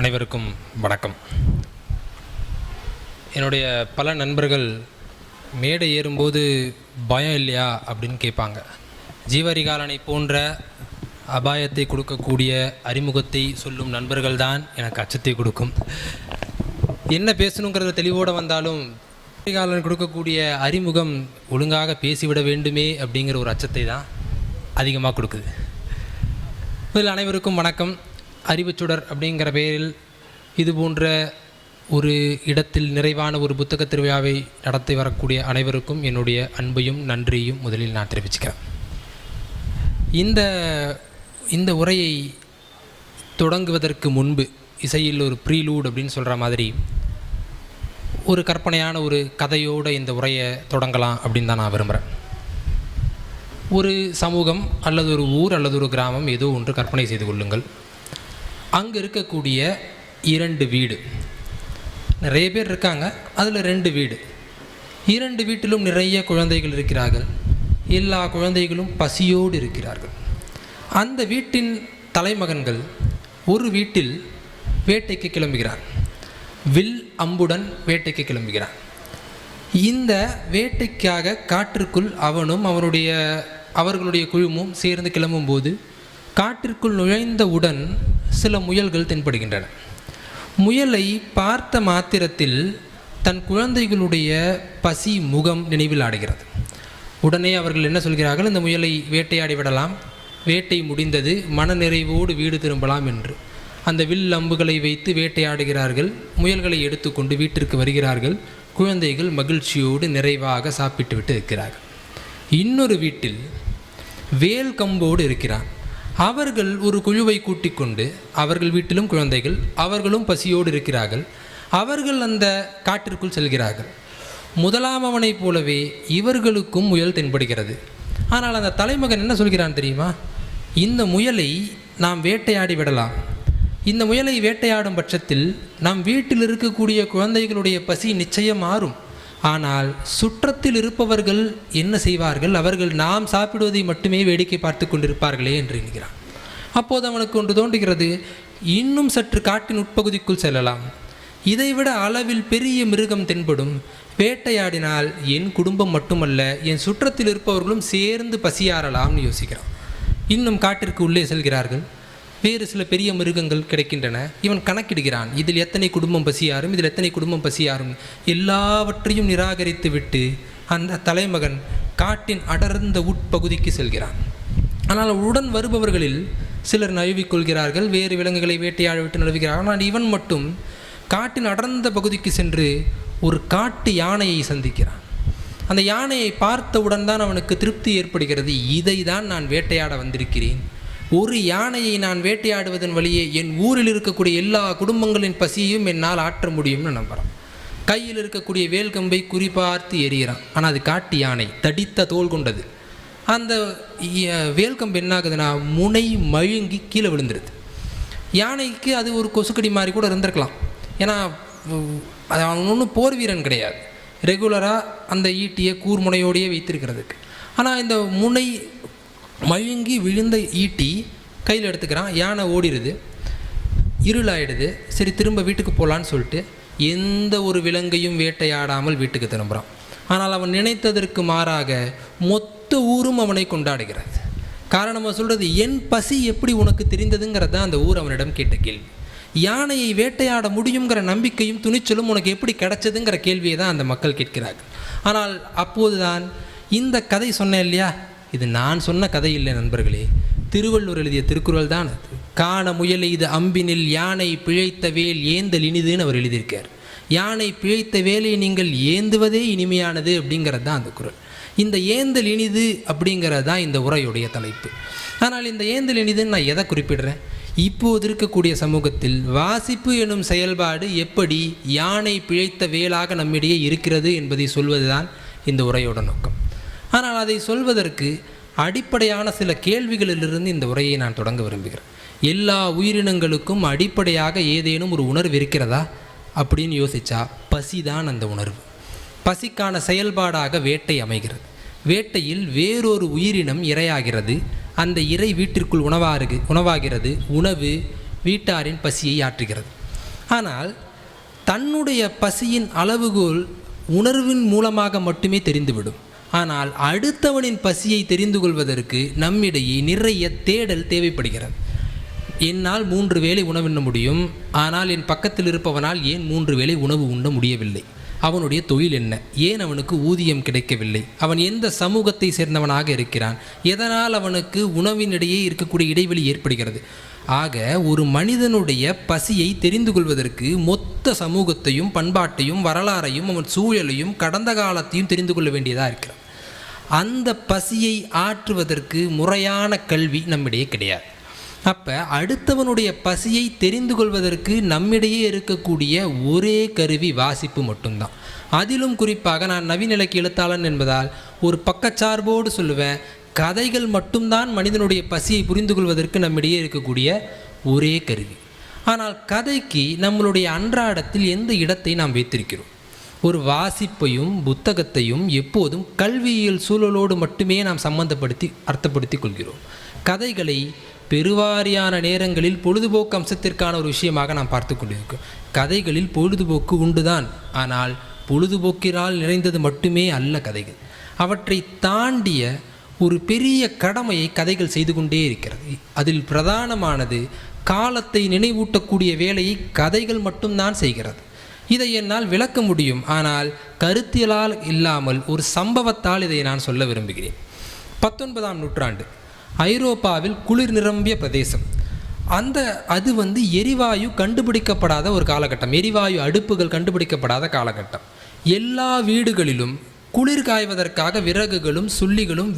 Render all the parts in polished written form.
அனைவருக்கும் வணக்கம். என்னுடைய பல நண்பர்கள் மேடை ஏறும்போது பயம் இல்லையா அப்படின்னு கேட்பாங்க. ஜீவரிகாலனை போன்ற அபாயத்தை கொடுக்கக்கூடிய அறிமுகத்தை சொல்லும் நண்பர்கள் தான் எனக்கு அச்சத்தை கொடுக்கும். என்ன பேசணுங்கிறத தெளிவோடு வந்தாலும் ஜீவரிகாலன் கொடுக்கக்கூடிய அறிமுகம் ஒழுங்காக பேசிவிட வேண்டுமே அப்படிங்கிற ஒரு அச்சத்தை தான் அதிகமாக கொடுக்குது. முதல் அனைவருக்கும் வணக்கம். அறிவுச்சுடர் அப்படிங்கிற பெயரில் இது போன்ற ஒரு இடத்தில் நிறைவான ஒரு புத்தக திருவிழாவை நடத்தி வரக்கூடிய அனைவருக்கும் என்னுடைய அன்பையும் நன்றியும் முதலில் நான் தெரிவிச்சுக்கிறேன். இந்த உரையை தொடங்குவதற்கு முன்பு இசையில் ஒரு ப்ரீலூட் அப்படின்னு சொல்கிற மாதிரி ஒரு கற்பனையான ஒரு கதையோடு இந்த உரையை தொடங்கலாம் அப்படின்னு தான் நான் விரும்புகிறேன். ஒரு சமூகம் அல்லது ஒரு ஊர் அல்லது ஒரு கிராமம் ஏதோ ஒன்று கற்பனை செய்து கொள்ளுங்கள். அங்கே இருக்கக்கூடிய 2 வீடு, நிறைய பேர் இருக்காங்க, அதில் 2 வீடு. 2 வீட்டிலும் நிறைய குழந்தைகள் இருக்கிறார்கள். எல்லா குழந்தைகளும் பசியோடு இருக்கிறார்கள். அந்த வீட்டின் தலைமகன்கள் ஒரு வீட்டில் வேட்டைக்கு கிளம்புகிறான். வில் அம்புடன் வேட்டைக்கு கிளம்புகிறான். இந்த வேட்டைக்காக காட்டிற்குள் அவனும் அவர்களுடைய குழுமும் சேர்ந்து கிளம்பும்போது காட்டிற்குள் நுழைந்தவுடன் சில முயல்கள் தென்படுகின்றன. முயலை பார்த்த மாத்திரத்தில் தன் குழந்தைகளுடைய பசி முகம் நினைவில் ஆடுகிறது. உடனே அவர்கள் என்ன சொல்கிறார்கள்? இந்த முயலை வேட்டையாடி விடலாம், வேட்டை முடிந்தது, மனநிறைவோடு வீடு திரும்பலாம் என்று அந்த வில் அம்புகளை வைத்து வேட்டையாடுகிறார்கள். முயல்களை எடுத்துக்கொண்டு வீட்டிற்கு வருகிறார்கள். குழந்தைகள் மகிழ்ச்சியோடு நிறைவாக சாப்பிட்டு விட்டு இருக்கிறார்கள். இன்னொரு வீட்டில் வேல் கம்போடு இருக்கிறான். அவர்கள் ஒரு குழுவை கூட்டிக் கொண்டு, அவர்கள் வீட்டிலும் குழந்தைகள், அவர்களும் பசியோடு இருக்கிறார்கள். அவர்கள் அந்த காட்டிற்குள் செல்கிறார்கள். முதலாம் அவனைப் போலவே இவர்களுக்கும் முயல் தென்படுகிறது. ஆனால் அந்த தலைமகன் என்ன சொல்கிறான் தெரியுமா? இந்த முயலை நாம் வேட்டையாடி விடலாம். இந்த முயலை வேட்டையாடும் பட்சத்தில் நம் வீட்டில் இருக்கக்கூடிய குழந்தைகளுடைய பசி நிச்சயம் மாறும். ஆனால் சுற்றத்தில் இருப்பவர்கள் என்ன செய்வார்கள்? அவர்கள் நாம் சாப்பிடுவதை மட்டுமே வேடிக்கை பார்த்து கொண்டிருப்பார்களே என்று என்கிறான். அப்போது அவனுக்கு ஒன்று தோன்றுகிறது, இன்னும் சற்று காட்டின் உட்பகுதிக்குள் செல்லலாம். இதைவிட அளவில் பெரிய மிருகம் தென்படும். வேட்டையாடினால் என் குடும்பம் மட்டுமல்ல, என் சுற்றத்தில் இருப்பவர்களும் சேர்ந்து பசியாறலாம்னு யோசிக்கிறான். இன்னும் காட்டிற்கு உள்ளே செல்கிறார்கள். வேறு சில பெரிய மிருகங்கள் கிடைக்கின்றன. இவன் கணக்கிடுகிறான், இதில் எத்தனை குடும்பம் பசியாரும், இதில் எத்தனை குடும்பம் பசியாரும். எல்லாவற்றையும் நிராகரித்து விட்டு அந்த தலைமகன் காட்டின் அடர்ந்த உட்பகுதிக்கு செல்கிறான். ஆனால் உடன் வருபவர்களில் சிலர் நழுவிக்கொள்கிறார்கள், வேறு விலங்குகளை வேட்டையாட விட்டு நழுவுகிறார்கள். ஆனால் இவன் மட்டும் காட்டின் அடர்ந்த பகுதிக்கு சென்று ஒரு காட்டு யானையை சந்திக்கிறான். அந்த யானையை பார்த்தவுடன் தான் அவனுக்கு திருப்தி ஏற்படுகிறது. இதை தான் நான் வேட்டையாட வந்திருக்கிறேன். ஒரு யானையை நான் வேட்டையாடுவதன் வழியே என் ஊரில் இருக்கக்கூடிய எல்லா குடும்பங்களின் பசியையும் என்னால் ஆற்ற முடியும்னு நம்புகிறான். கையில் இருக்கக்கூடிய வேல்கம்பை குறிப்பார்த்து எறிகிறான். ஆனால் அது காட்டு யானை, தடித்த தோல் கொண்டது. அந்த வேல்கம்பு என்ன ஆகுதுன்னா முனை மழுங்கி கீழே விழுந்துருது. யானைக்கு அது ஒரு கொசுக்கடி மாதிரி கூட இருந்திருக்கலாம். ஏன்னா அது அவன் ஒன்றும் போர் வீரன் கிடையாது, ரெகுலராக அந்த ஈட்டியை கூர்முனையோடையே வைத்திருக்கிறதுக்கு. ஆனால் இந்த முனை மழுங்கி விழுந்த ஈட்டி கையில் எடுத்துக்கிறான். யானை ஓடிடுது, இருளாயிடுது. சரி, திரும்ப வீட்டுக்கு போகலான்னு சொல்லிட்டு எந்த ஒரு விலங்கையும் வேட்டையாடாமல் வீட்டுக்கு திரும்புகிறான். ஆனால் அவன் நினைத்ததற்கு மாறாக மொத்த ஊரும் அவனை கொண்டாடுகிறது. காரணமாக சொல்கிறது, என் பசி எப்படி உனக்கு தெரிந்ததுங்கிறது தான் அந்த ஊர் அவனிடம் கேட்ட கேள்வி. யானையை வேட்டையாட முடியுங்கிற நம்பிக்கையும் துணிச்சலும் உனக்கு எப்படி கிடைச்சதுங்கிற கேள்வியை தான் அந்த மக்கள் கேட்கிறார்கள். ஆனால் அப்போது தான் இந்த கதை சொன்னேன் இல்லையா, இது நான் சொன்ன கதை இல்லை நண்பர்களே, திருவள்ளுவர் எழுதிய திருக்குறள் தான் அது. காண முயல் இது அம்பினில் யானை பிழைத்த வேல் ஏந்தல் இனிதுன்னு அவர் எழுதியிருக்கார். யானை பிழைத்த வேலை நீங்கள் ஏந்துவதே இனிமையானது அப்படிங்கிறது தான் அந்த குறள். இந்த ஏந்தல் இனிது அப்படிங்கிறது தான் இந்த உரையுடைய தலைப்பு. ஆனால் இந்த ஏந்தல் இனிதுன்னு நான் எதை குறிப்பிடுறேன்? இப்போது இருக்கக்கூடிய சமூகத்தில் வாசிப்பு எனும் செயல்பாடு எப்படி யானை பிழைத்த வேலாக நம்மிடையே இருக்கிறது என்பதை சொல்வது தான் இந்த உரையோட நோக்கம். ஆனால் அதை சொல்வதற்கு அடிப்படையான சில கேள்விகளிலிருந்து இந்த உரையை நான் தொடங்க விரும்புகிறேன். எல்லா உயிரினங்களுக்கும் அடிப்படையாக ஏதேனும் ஒரு உணர்வு இருக்கிறதா அப்படின்னு யோசித்தா பசி தான் அந்த உணர்வு. பசிக்கான செயல்பாடாக வேட்டை அமைகிறது. வேட்டையில் வேறொரு உயிரினம் இரையாகிறது. அந்த இறை வீட்டிற்குள் உணவாகிறது. உணவு வீட்டாரின் பசியை ஆற்றுகிறது. ஆனால் தன்னுடைய பசியின் அளவுகோல் உணர்வின் மூலமாக மட்டுமே தெரிந்துவிடும். ஆனால் அடுத்தவனின் பசியை தெரிந்து கொள்வதற்கு நம்மிடையே நிறைய தேடல் தேவைப்படுகிறது. என்னால் 3 வேளை உணவுண்ண முடியும், ஆனால் என் பக்கத்தில் இருப்பவனால் ஏன் 3 வேளை உணவு உண்ண முடியவில்லை? அவனுடைய தொழில் என்ன? ஏன் அவனுக்கு ஊதியம் கிடைக்கவில்லை? அவன் எந்த சமூகத்தை சேர்ந்தவனாக இருக்கிறான்? எதனால் அவனுக்கு உணவினிடையே இருக்கக்கூடிய இடைவெளி ஏற்படுகிறது? ஆக ஒரு மனிதனுடைய பசியை தெரிந்து கொள்வதற்கு மொத்த சமூகத்தையும் பண்பாட்டையும் வரலாறையும் அவன் சூழலையும் கடந்த காலத்தையும் தெரிந்து கொள்ள வேண்டியதாக இருக்கிறது. அந்த பசியை ஆற்றுவதற்கு முறையான கல்வி நம்மிடையே கிடையாது. அப்போ அடுத்தவனுடைய பசியை தெரிந்து கொள்வதற்கு நம்மிடையே இருக்கக்கூடிய ஒரே கருவி வாசிப்பு மட்டும்தான். அதிலும் குறிப்பாக நான் நவீன இலக்கிய எழுத்தாளன் என்பதால் ஒரு பக்கச்சார்போடு சொல்லுவேன், கதைகள் மட்டும்தான் மனிதனுடைய பசியை புரிந்து கொள்வதற்கு நம்மிடையே இருக்கக்கூடிய ஒரே கருவி. ஆனால் கதைக்கு நம்மளுடைய அன்றாடத்தில் எந்த இடத்தை நாம் வைத்திருக்கிறோம்? ஒரு வாசிப்பையும் புத்தகத்தையும் எப்போதும் கல்வியியல் சூழலோடு மட்டுமே நாம் சம்பந்தப்படுத்தி அர்த்தப்படுத்தி கொள்கிறோம். கதைகளை பெருவாரியான நேரங்களில் பொழுதுபோக்கு அம்சத்திற்கான ஒரு விஷயமாக நாம் பார்த்து கொண்டிருக்கோம். கதைகளில் பொழுதுபோக்கு உண்டுதான், ஆனால் பொழுதுபோக்கினால் நிறைந்தது மட்டுமே அல்ல கதைகள். அவற்றை தாண்டிய ஒரு பெரிய கடமையை கதைகள் செய்து கொண்டே இருக்கிறது. அதில் பிரதானமானது காலத்தை நினைவூட்டக்கூடிய வேலையை கதைகள் மட்டும்தான் செய்கிறது. இதை என்னால் விளக்க முடியும், ஆனால் கருத்தியலால் இல்லாமல் ஒரு சம்பவத்தால் இதை நான் சொல்ல விரும்புகிறேன். 19ஆம் நூற்றாண்டு ஐரோப்பாவில் குளிர் நிரம்பிய பிரதேசம். அது எரிவாயு கண்டுபிடிக்கப்படாத ஒரு காலகட்டம், எரிவாயு அடுப்புகள் கண்டுபிடிக்கப்படாத காலகட்டம். எல்லா வீடுகளிலும் குளிர் காய்வதற்காக விறகுகளும் சுள்ளிகளும்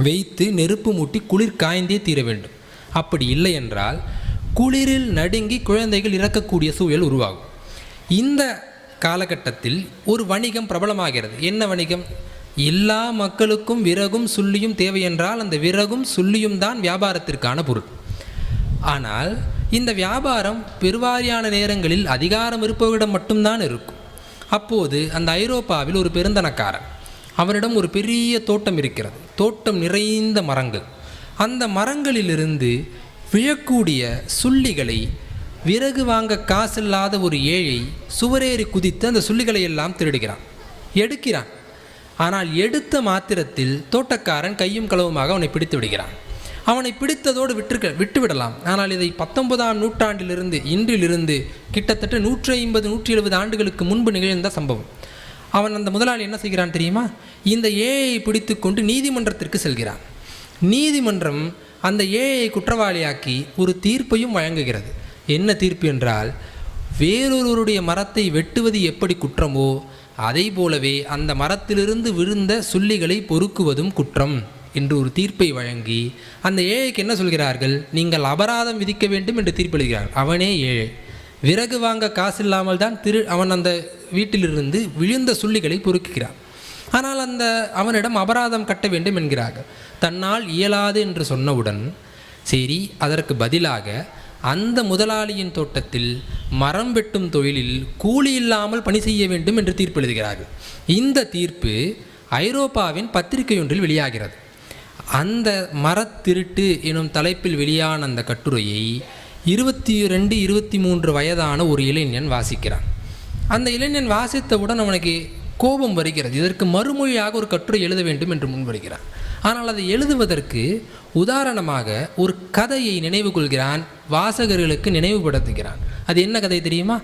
வைத்து நெருப்பு மூட்டி குளிர் காய்ந்தே தீர வேண்டும். அப்படி இல்லை என்றால் குளிரில் நடுங்கி குழந்தைகள் இறக்கக்கூடிய சூழல் உருவாகும். இந்த காலகட்டத்தில் ஒரு வணிகம் பிரபலமாகிறது. என்ன வணிகம்? எல்லா மக்களுக்கும் விறகும் சுள்ளியும் தேவை என்றால் அந்த விறகும் சுள்ளியும் தான் வியாபாரத்திற்கான பொருள். ஆனால் இந்த வியாபாரம் பெருவாரியான நேரங்களில் அதிகாரம் இருப்பவரிடம் மட்டும்தான் இருக்கும். அப்போது அந்த ஐரோப்பாவில் ஒரு பெருந்தனக்காரன், அவரிடம் ஒரு பெரிய தோட்டம் இருக்கிறது. தோட்டம் நிறைந்த மரங்கள். அந்த மரங்களிலிருந்து விழக்கூடிய சுள்ளிகளை விறகு வாங்க காசில்லாத ஒரு ஏழை சுவரேறி குதித்து அந்த சுள்ளிகளை எல்லாம் திருடுகிறான், எடுக்கிறான். ஆனால் எடுத்த மாத்திரத்தில் தோட்டக்காரன் கையும் களவுமாக அவனை பிடித்து விடுகிறான். அவனை பிடித்ததோடு விட்டுவிடலாம். ஆனால் இதை 19ஆம் நூற்றாண்டிலிருந்து இன்றிலிருந்து கிட்டத்தட்ட 150-170 ஆண்டுகளுக்கு முன்பு நிகழ்ந்த சம்பவம். அவன் அந்த முதலாளி என்ன செய்கிறான் தெரியுமா? இந்த ஏழையை பிடித்து கொண்டு நீதிமன்றத்திற்கு செல்கிறான். நீதிமன்றம் அந்த ஏழையை குற்றவாளியாக்கி ஒரு தீர்ப்பையும் வழங்குகிறது. என்ன தீர்ப்பு என்றால், வேறொருவருடைய மரத்தை வெட்டுவது எப்படி குற்றமோ அதை போலவே அந்த மரத்திலிருந்து விழுந்த சுள்ளிகளை பொறுக்குவதும் குற்றம் என்று ஒரு தீர்ப்பை வழங்கி அந்த ஏழைக்கு என்ன சொல்கிறார்கள்? நீங்கள் அபராதம் விதிக்க வேண்டும் என்று தீர்ப்பளிக்கிறார்கள். அவனே ஏழை, விறகு வாங்க காசு இல்லாமல் தான் அவன் அந்த வீட்டிலிருந்து விழுந்த சுள்ளிகளை பொறுக்குகிறான். ஆனால் அவனிடம் அபராதம் கட்ட வேண்டும் என்கிறார்கள். தன்னால் இயலாது என்று சொன்னவுடன் சரி, அதற்கு பதிலாக அந்த முதலாளியின் தோட்டத்தில் மரம் வெட்டும் தொழிலில் கூலி இல்லாமல் பணி செய்ய வேண்டும் என்று தீர்ப்பு எழுதுகிறார்கள். இந்த தீர்ப்பு ஐரோப்பாவின் பத்திரிகை ஒன்றில் வெளியாகிறது. அந்த மரத்திருட்டு எனும் தலைப்பில் வெளியான அந்த கட்டுரையை 22-23 வயதான ஒரு இளைஞன் வாசிக்கிறான். அந்த இளைஞன் வாசித்தவுடன் அவனுக்கு கோபம் வருகிறது. இதற்கு மறுமொழியாக ஒரு கட்டுரை எழுத வேண்டும் என்று முன்வருகிறான். ஆனால் அதை எழுதுவதற்கு உதாரணமாக ஒரு கதையை நினைவு கொள்கிறான், வாசகர்களுக்கு நினைவுபடுத்துகிறான். அது என்ன கதை தெரியுமா?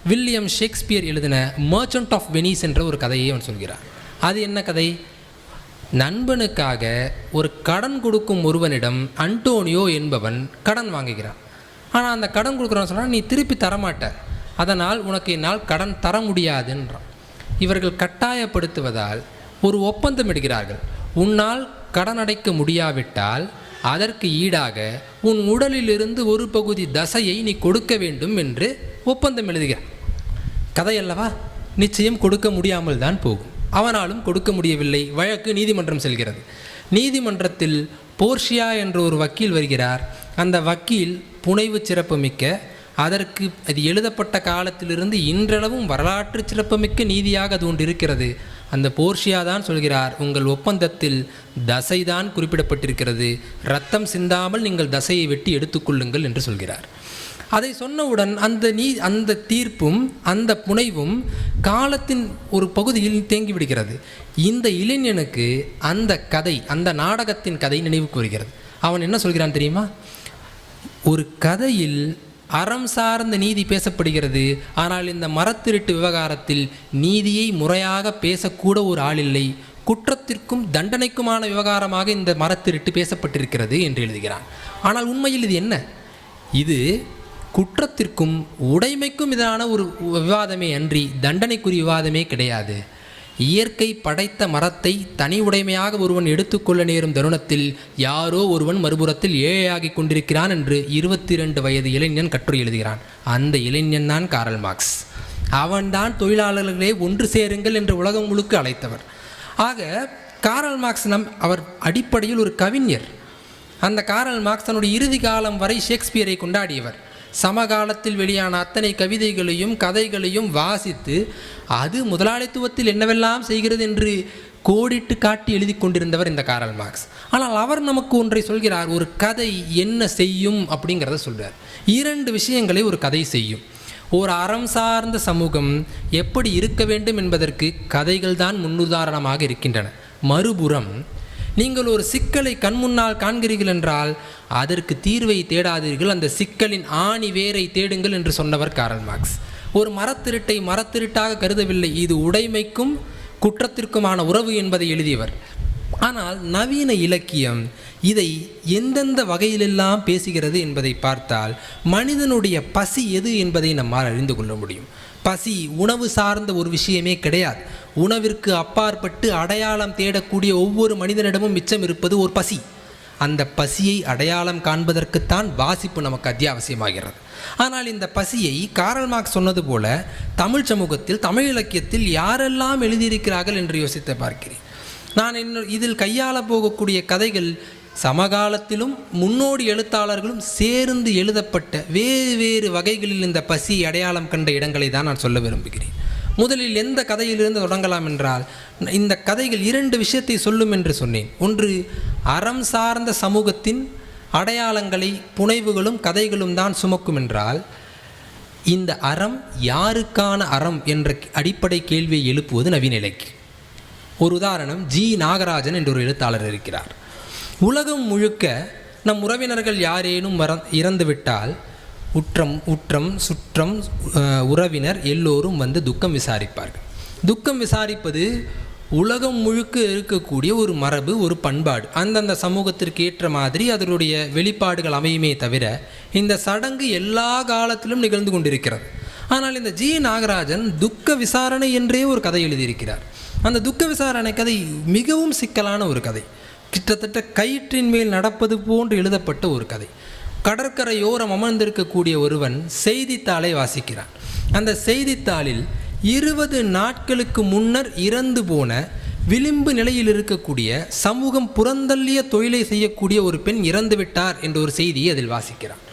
வில்லியம் ஷேக்ஸ்பியர் எழுதின மர்ச்சன்ட் ஆஃப் வெனிஸ் என்ற ஒரு கதையை அவன் சொல்கிறான். அது என்ன கதை? நண்பனுக்காக ஒரு கடன் கொடுக்கும் ஒருவனிடம் அன்டோனியோ என்பவன் கடன் வாங்குகிறான். ஆனால் அந்த கடன் கொடுக்குறான்னு சொன்னால், நீ திருப்பி தரமாட்ட, அதனால் உனக்கு என்னால் கடன் தர முடியாதுன்றான். இவர்கள் கட்டாயப்படுத்துவதால் ஒரு ஒப்பந்தம் எடுக்கிறார்கள். உன்னால் கடன் அடைக்க முடியாவிட்டால் அதற்கு ஈடாக உன் உடலிலிருந்து ஒரு பகுதி தசையை நீ கொடுக்க வேண்டும் என்று ஒப்பந்தம் எழுதுகிறார். கதையல்லவா? நிச்சயம் கொடுக்க முடியாமல் தான் போகும். அவனாலும் கொடுக்க முடியவில்லை. வழக்கு நீதிமன்றம் செல்கிறது. நீதிமன்றத்தில் போர்ஷியா என்ற ஒரு வக்கீல் வருகிறார். அந்த வக்கீல் புனைவு சிறப்புமிக்க, அதற்கு அது எழுதப்பட்ட காலத்திலிருந்து இன்றளவும் வரலாற்று சிறப்புமிக்க நீதியாக அது ஒன்று இருக்கிறது. அந்த போர்ஷியா தான் சொல்கிறார், உங்கள் ஒப்பந்தத்தில் தசை தான் குறிப்பிடப்பட்டிருக்கிறது, இரத்தம் சிந்தாமல் நீங்கள் தசையை வெட்டி எடுத்துக்கொள்ளுங்கள் என்று சொல்கிறார். அதை சொன்னவுடன் அந்த தீர்ப்பும் அந்த புனைவும் காலத்தின் ஒரு பகுதியில் தேங்கி விடுகிறது. இந்த இளைஞனுக்கு அந்த கதை, அந்த நாடகத்தின் கதை நினைவு கூறுகிறது. அவன் என்ன சொல்கிறான் தெரியுமா? ஒரு கதையில் அறம் சார்ந்த நீதி பேசப்படுகிறது, ஆனால் இந்த மரத்திருட்டு விவகாரத்தில் நீதியை முறையாக பேசக்கூட ஒரு ஆள் இல்லை, குற்றத்திற்கும் தண்டனைக்குமான விவகாரமாக இந்த மரத்திருட்டு பேசப்பட்டிருக்கிறது என்று எழுதுகிறான். ஆனால் உண்மையில் இது என்ன? இது குற்றத்திற்கும் உடைமைக்கும் எதிரான ஒரு விவாதமே அன்றி தண்டனைக்குரிய விவாதமே கிடையாது. இயற்கை படைத்த மரத்தை தனி உடைமையாக ஒருவன் எடுத்துக்கொள்ள நேரும் தருணத்தில் யாரோ ஒருவன் மறுபுறத்தில் ஏழையாகி கொண்டிருக்கிறான் என்று 22 வயது இளைஞன் கட்டுரை எழுதுகிறான். அந்த இளைஞன் தான் காரல் மார்க்ஸ். அவன்தான் தொழிலாளர்களே ஒன்று சேருங்கள் என்று உலகம் முழுக்க அழைத்தவர். ஆக காரல் மார்க்ஸ் அவர் அடிப்படையில் ஒரு கவிஞர். அந்த காரல் மார்க்ஸ் தன்னுடைய இறுதி காலம் வரை ஷேக்ஸ்பியரை கொண்டாடியவர். சமகாலத்தில் வெளியான அத்தனை கவிதைகளையும் கதைகளையும் வாசித்து அது முதலாளித்துவத்தில் என்னவெல்லாம் செய்கிறது என்று கோடிட்டு காட்டி எழுதி கொண்டிருந்தவர் இந்த காரல் மார்க்ஸ். ஆனால் அவர் நமக்கு ஒன்றை சொல்கிறார். ஒரு கதை என்ன செய்யும் அப்படிங்கிறத சொல்கிறார். 2 விஷயங்களை ஒரு கதை செய்யும். ஒரு அறம் சார்ந்த சமூகம் எப்படி இருக்க வேண்டும் என்பதற்கு கதைகள் தான் முன்னுதாரணமாக இருக்கின்றன. மறுபுறம் நீங்கள் ஒரு சிக்கலை கண்முன்னால் காண்கிறீர்கள் என்றால் அதற்கு தீர்வை தேடாதீர்கள், அந்த சிக்கலின் ஆணி வேரை தேடுங்கள் என்று சொன்னவர் காரல் மார்க்ஸ். ஒரு மரத்திருட்டை மரத்திருட்டாக கருதவில்லை, இது உடைமைக்கும் குற்றத்திற்குமான உறவு என்பதை எழுதியவர். ஆனால் நவீன இலக்கியம் இதை எந்தெந்த வகையிலெல்லாம் பேசுகிறது என்பதை பார்த்தால் மனிதனுடைய பசி எது என்பதை நம்மால் அறிந்து கொள்ள முடியும். பசி உணவு சார்ந்த ஒரு விஷயமே கிடையாது. உணவிற்கு அப்பாற்பட்டு அடையாளம் தேடக்கூடிய ஒவ்வொரு மனிதனிடமும் மிச்சம் இருப்பது ஒரு பசி. அந்த பசியை அடையாளம் காண்பதற்குத்தான் வாசிப்பு நமக்கு அத்தியாவசியமாகிறது. ஆனால் இந்த பசியை காரல் மார்க்ஸ் சொன்னது போல தமிழ் சமூகத்தில், தமிழ் இலக்கியத்தில் யாரெல்லாம் எழுதியிருக்கிறார்கள் என்று யோசித்து பார்க்கிறேன். நான் இதில் கையாள போகக்கூடிய கதைகள் சமகாலத்திலும் முன்னோடி எழுத்தாளர்களும் சேர்ந்து எழுதப்பட்ட வேறு வகைகளில் இந்த பசி அடையாளம் கண்ட இடங்களை தான் நான் சொல்ல விரும்புகிறேன். முதலில் எந்த கதையிலிருந்து தொடங்கலாம் என்றால், இந்த கதைகள் 2 விஷயத்தை சொல்லும் என்று சொன்னேன். ஒன்று, அறம் சார்ந்த சமூகத்தின் அடையாளங்களை புனைவுகளும் கதைகளும் தான் சுமக்கும் என்றால், இந்த அறம் யாருக்கான அறம் என்ற அடிப்படை கேள்வியை எழுப்புவது நவீன இலக்கியம். ஒரு உதாரணம், ஜி நாகராஜன் என்ற ஒரு எழுத்தாளர் இருக்கிறார். உலகம் முழுக்க நம் உறவினர்கள் யாரேனும் இறந்துவிட்டால் உற்றம் சுற்றம் உறவினர் எல்லோரும் வந்து துக்கம் விசாரிப்பார்கள். துக்கம் விசாரிப்பது உலகம் முழுக்க இருக்கக்கூடிய ஒரு மரபு, ஒரு பண்பாடு. அந்தந்த சமூகத்திற்கு ஏற்ற மாதிரி அதனுடைய வெளிப்பாடுகள் அமையுமே தவிர இந்த சடங்கு எல்லா காலத்திலும் நிகழ்ந்து கொண்டிருக்கிறது. ஆனால் இந்த ஜி நாகராஜன் துக்க விசாரணை என்றே ஒரு கதை எழுதியிருக்கிறார். அந்த துக்க விசாரணை கதை மிகவும் சிக்கலான ஒரு கதை. கிட்டத்தட்ட கயிற்றின் மேல் நடப்பது போன்று எழுதப்பட்ட ஒரு கதை. கடற்கரையோரம் அமர்ந்திருக்கக்கூடிய ஒருவன் செய்தித்தாளை வாசிக்கிறான். அந்த செய்தித்தாளில் 20 நாட்களுக்கு முன்னர் இறந்து போன விளிம்பு நிலையில் இருக்கக்கூடிய சமூகம் புறந்தள்ளிய தொழிலை செய்யக்கூடிய ஒரு பெண் இறந்துவிட்டார் என்ற ஒரு செய்தியை அதில் வாசிக்கிறான்.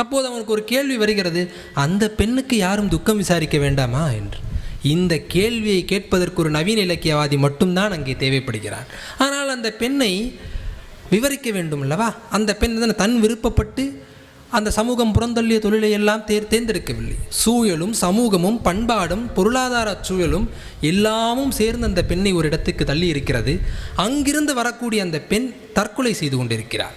அப்போது அவனுக்கு ஒரு கேள்வி வருகிறது, அந்த பெண்ணுக்கு யாரும் துக்கம் விசாரிக்க வேண்டாமா என்று. இந்த கேள்வியை கேட்பதற்கு ஒரு நவீன இலக்கியவாதி மட்டும்தான் அங்கே தேவைப்படுகிறான். ஆனால் அந்த பெண்ணை விவரிக்க வேண்டும் அல்லவா? அந்த பெண் தன் விருப்பப்பட்டு அந்த சமூகம் புறந்தள்ளிய தொழிலை எல்லாம் தேர்ந்தெடுக்கவில்லை. சூழலும் சமூகமும் பண்பாடும் பொருளாதார சூழலும் எல்லாமும் சேர்ந்து அந்த பெண்ணை ஒரு இடத்துக்கு தள்ளி இருக்கிறது. அங்கிருந்து வரக்கூடிய அந்த பெண் தற்கொலை செய்து கொண்டிருக்கிறார்.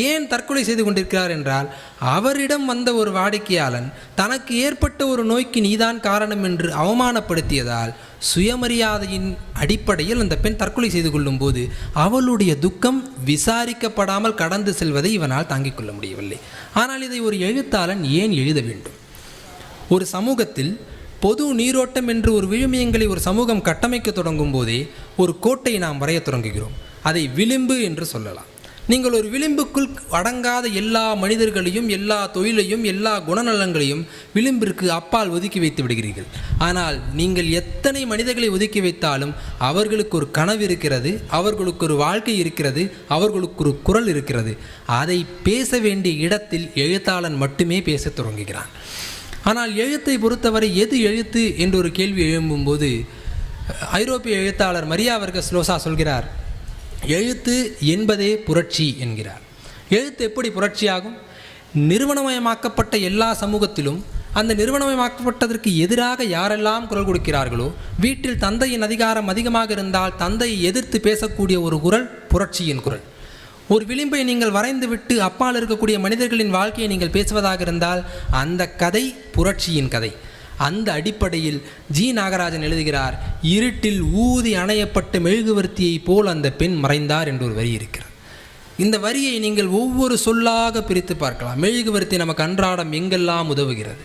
ஏன் தற்கொலை செய்து கொண்டிருக்கிறார் என்றால், அவரிடம் வந்த ஒரு வாடிக்கையாளன் தனக்கு ஏற்பட்ட ஒரு நோய்க்கு நீதான் காரணம் என்று அவமானப்படுத்தியதால் சுயமரியாதையின் அடிப்படையில் அந்த பெண் தற்கொலை செய்து கொள்ளும் போது அவளுடைய துக்கம் விசாரிக்கப்படாமல் கடந்து செல்வதை இவனால் தாங்கிக் கொள்ள முடியவில்லை. ஆனால் இதை ஒரு எழுத்தாளன் ஏன் எழுத வேண்டும்? ஒரு சமூகத்தில் பொது நீரோட்டம் என்று ஒரு விழுமியங்களை ஒரு சமூகம் கட்டமைக்க தொடங்கும் போதே ஒரு கோட்டை நாம் வரைய தொடங்குகிறோம். அதை விளிம்பு என்று சொல்லலாம். நீங்கள் ஒரு விளிம்புக்குள் அடங்காத எல்லா மனிதர்களையும், எல்லா தொழிலையும், எல்லா குணநலங்களையும் விளிம்பிற்கு அப்பால் ஒதுக்கி வைத்து விடுகிறீர்கள். ஆனால் நீங்கள் எத்தனை மனிதர்களை ஒதுக்கி வைத்தாலும் அவர்களுக்கு ஒரு கனவு இருக்கிறது, அவர்களுக்கு ஒரு வாழ்க்கை இருக்கிறது, அவர்களுக்கு ஒரு குரல் இருக்கிறது. அதை பேச வேண்டிய இடத்தில் எழுத்தாளன் மட்டுமே பேச தொடங்குகிறான். ஆனால் எழுத்தை பொறுத்தவரை எது எழுத்து என்று ஒரு கேள்வி எழும்பும்போது ஐரோப்பிய எழுத்தாளர் மரியா வர்கஸ் லோசா சொல்கிறார், எழுத்து என்பதே புரட்சி என்கிறார். எழுத்து எப்படி புரட்சியாகும்? நிறுவனமயமாக்கப்பட்ட எல்லா சமூகத்திலும் அந்த நிறுவனமயமாக்கப்பட்டதற்கு எதிராக யாரெல்லாம் குரல் கொடுக்கிறார்களோ, வீட்டில் தந்தையின் அதிகாரம் அதிகமாக இருந்தால் தந்தையை எதிர்த்து பேசக்கூடிய ஒரு குரல் புரட்சியின் குரல். ஒரு விளிம்பை நீங்கள் வரைந்துவிட்டு அப்பால் இருக்கக்கூடிய மனிதர்களின் வாழ்க்கையை நீங்கள் பேசுவதாக இருந்தால் அந்த கதை புரட்சியின் கதை. அந்த அடிப்படையில் ஜி. நாகராஜன் எழுதுகிறார், இருட்டில் ஊதி அணையப்பட்ட மெழுகுவர்த்தியை போல் அந்த பெண் மறைந்தார் என்று ஒரு வரி இருக்கிறது. இந்த வரியை நீங்கள் ஒவ்வொரு சொல்லாக பிரித்து பார்க்கலாம். மெழுகுவர்த்தி நமக்கு அன்றாடம் எங்கெல்லாம் உதவுகிறது?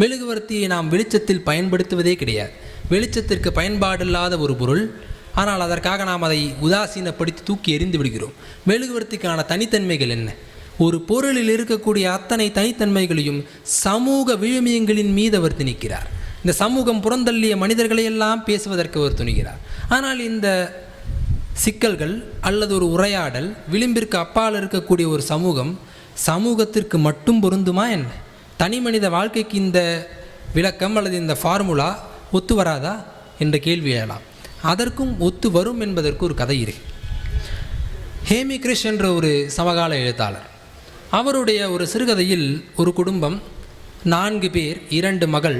மெழுகுவர்த்தியை நாம் வெளிச்சத்தில் பயன்படுத்துவதே கிடையாது. வெளிச்சத்திற்கு பயன்பாடில்லாத ஒரு பொருள், ஆனால் அதற்காக நாம் அதை உதாசீனப்படுத்தி தூக்கி எறிந்து விடுகிறோம். மெழுகுவர்த்திக்கான தனித்தன்மைகள் என்ன? ஒரு பொருளில் இருக்கக்கூடிய அத்தனை தனித்தன்மைகளையும் சமூக விழுமியங்களின் மீது அவர் திணிக்கிறார். இந்த சமூகம் புறந்தள்ளிய மனிதர்களையெல்லாம் பேசுவதற்கு அவர் துணிகிறார். ஆனால் இந்த சிக்கல்கள் அல்லது ஒரு உரையாடல் விளிம்பிற்கு அப்பால் இருக்கக்கூடிய ஒரு சமூகத்திற்கு மட்டும் பொருந்துமா என்ன? தனி மனித வாழ்க்கைக்கு இந்த விளக்கம் அல்லது இந்த ஃபார்முலா ஒத்து வராதா என்ற கேள்வி எழலாம். அதற்கும் ஒத்து வரும் என்பதற்கு ஒரு கதை இருக்கு. ஹேமி கிரிஷ் என்ற ஒரு சமகால எழுத்தாளர், அவருடைய ஒரு சிறுகதையில் ஒரு குடும்பம் 4 பேர் 2 மகள்,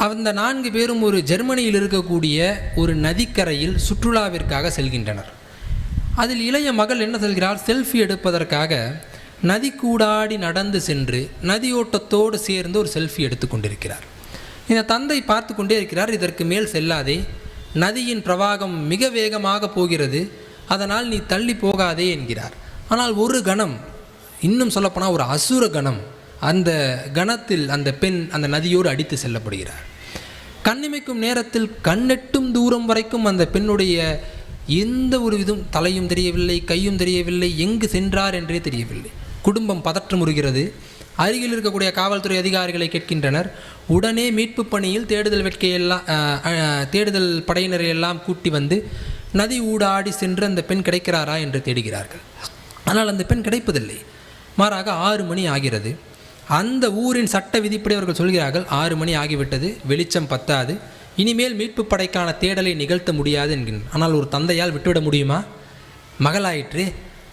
அந்த 4 பேரும் ஒரு ஜெர்மனியில் இருக்கக்கூடிய ஒரு நதிக்கரையில் சுற்றுலாவிற்காக செல்கின்றனர். அதில் இளைய மகள் என்ன செல்கிறார்? செல்ஃபி எடுப்பதற்காக நதிக்கூடாடி நடந்து சென்று நதியோட்டத்தோடு சேர்ந்து ஒரு செல்ஃபி எடுத்து கொண்டிருக்கிறார். இந்த தந்தை பார்த்து கொண்டே இருக்கிறார். இதற்கு மேல் செல்லாதே, நதியின் பிரவாகம் மிக வேகமாக போகிறது, அதனால் நீ தள்ளி போகாதே என்கிறார். ஆனால் ஒரு கணம், இன்னும் சொல்லப்போனால் ஒரு அசுர கணம், அந்த கணத்தில் அந்த பெண் அந்த நதியோடு அடித்து செல்லப்படுகிறார். கண்ணிமைக்கும் நேரத்தில் கண்ணெட்டும் தூரம் வரைக்கும் அந்த பெண்ணுடைய எந்த ஒரு இதுவும் தலையும் தெரியவில்லை, கையும் தெரியவில்லை, எங்கு சென்றார் என்றே தெரியவில்லை. குடும்பம் பதற்றமுறுகிறது. அருகில் இருக்கக்கூடிய காவல்துறை அதிகாரிகளை கேட்கின்றனர். உடனே மீட்பு பணியில் தேடுதல் படையினரை எல்லாம் கூட்டி வந்து நதி ஊடாடி சென்று அந்த பெண் கிடைக்கிறாரா என்று தேடுகிறார்கள். ஆனால் அந்த பெண் கிடைப்பதில்லை. மாறாக 6 மணி ஆகிறது. அந்த ஊரின் சட்ட விதிப்படி அவர்கள் சொல்கிறார்கள், 6 மணி ஆகிவிட்டது, வெளிச்சம் பத்தாது, இனிமேல் மீட்பு படைக்கான தேடலை நிகழ்த்த முடியாது என்கின்றனர். ஆனால் ஒரு தந்தையால் விட்டுவிட முடியுமா? மகளாயிற்று.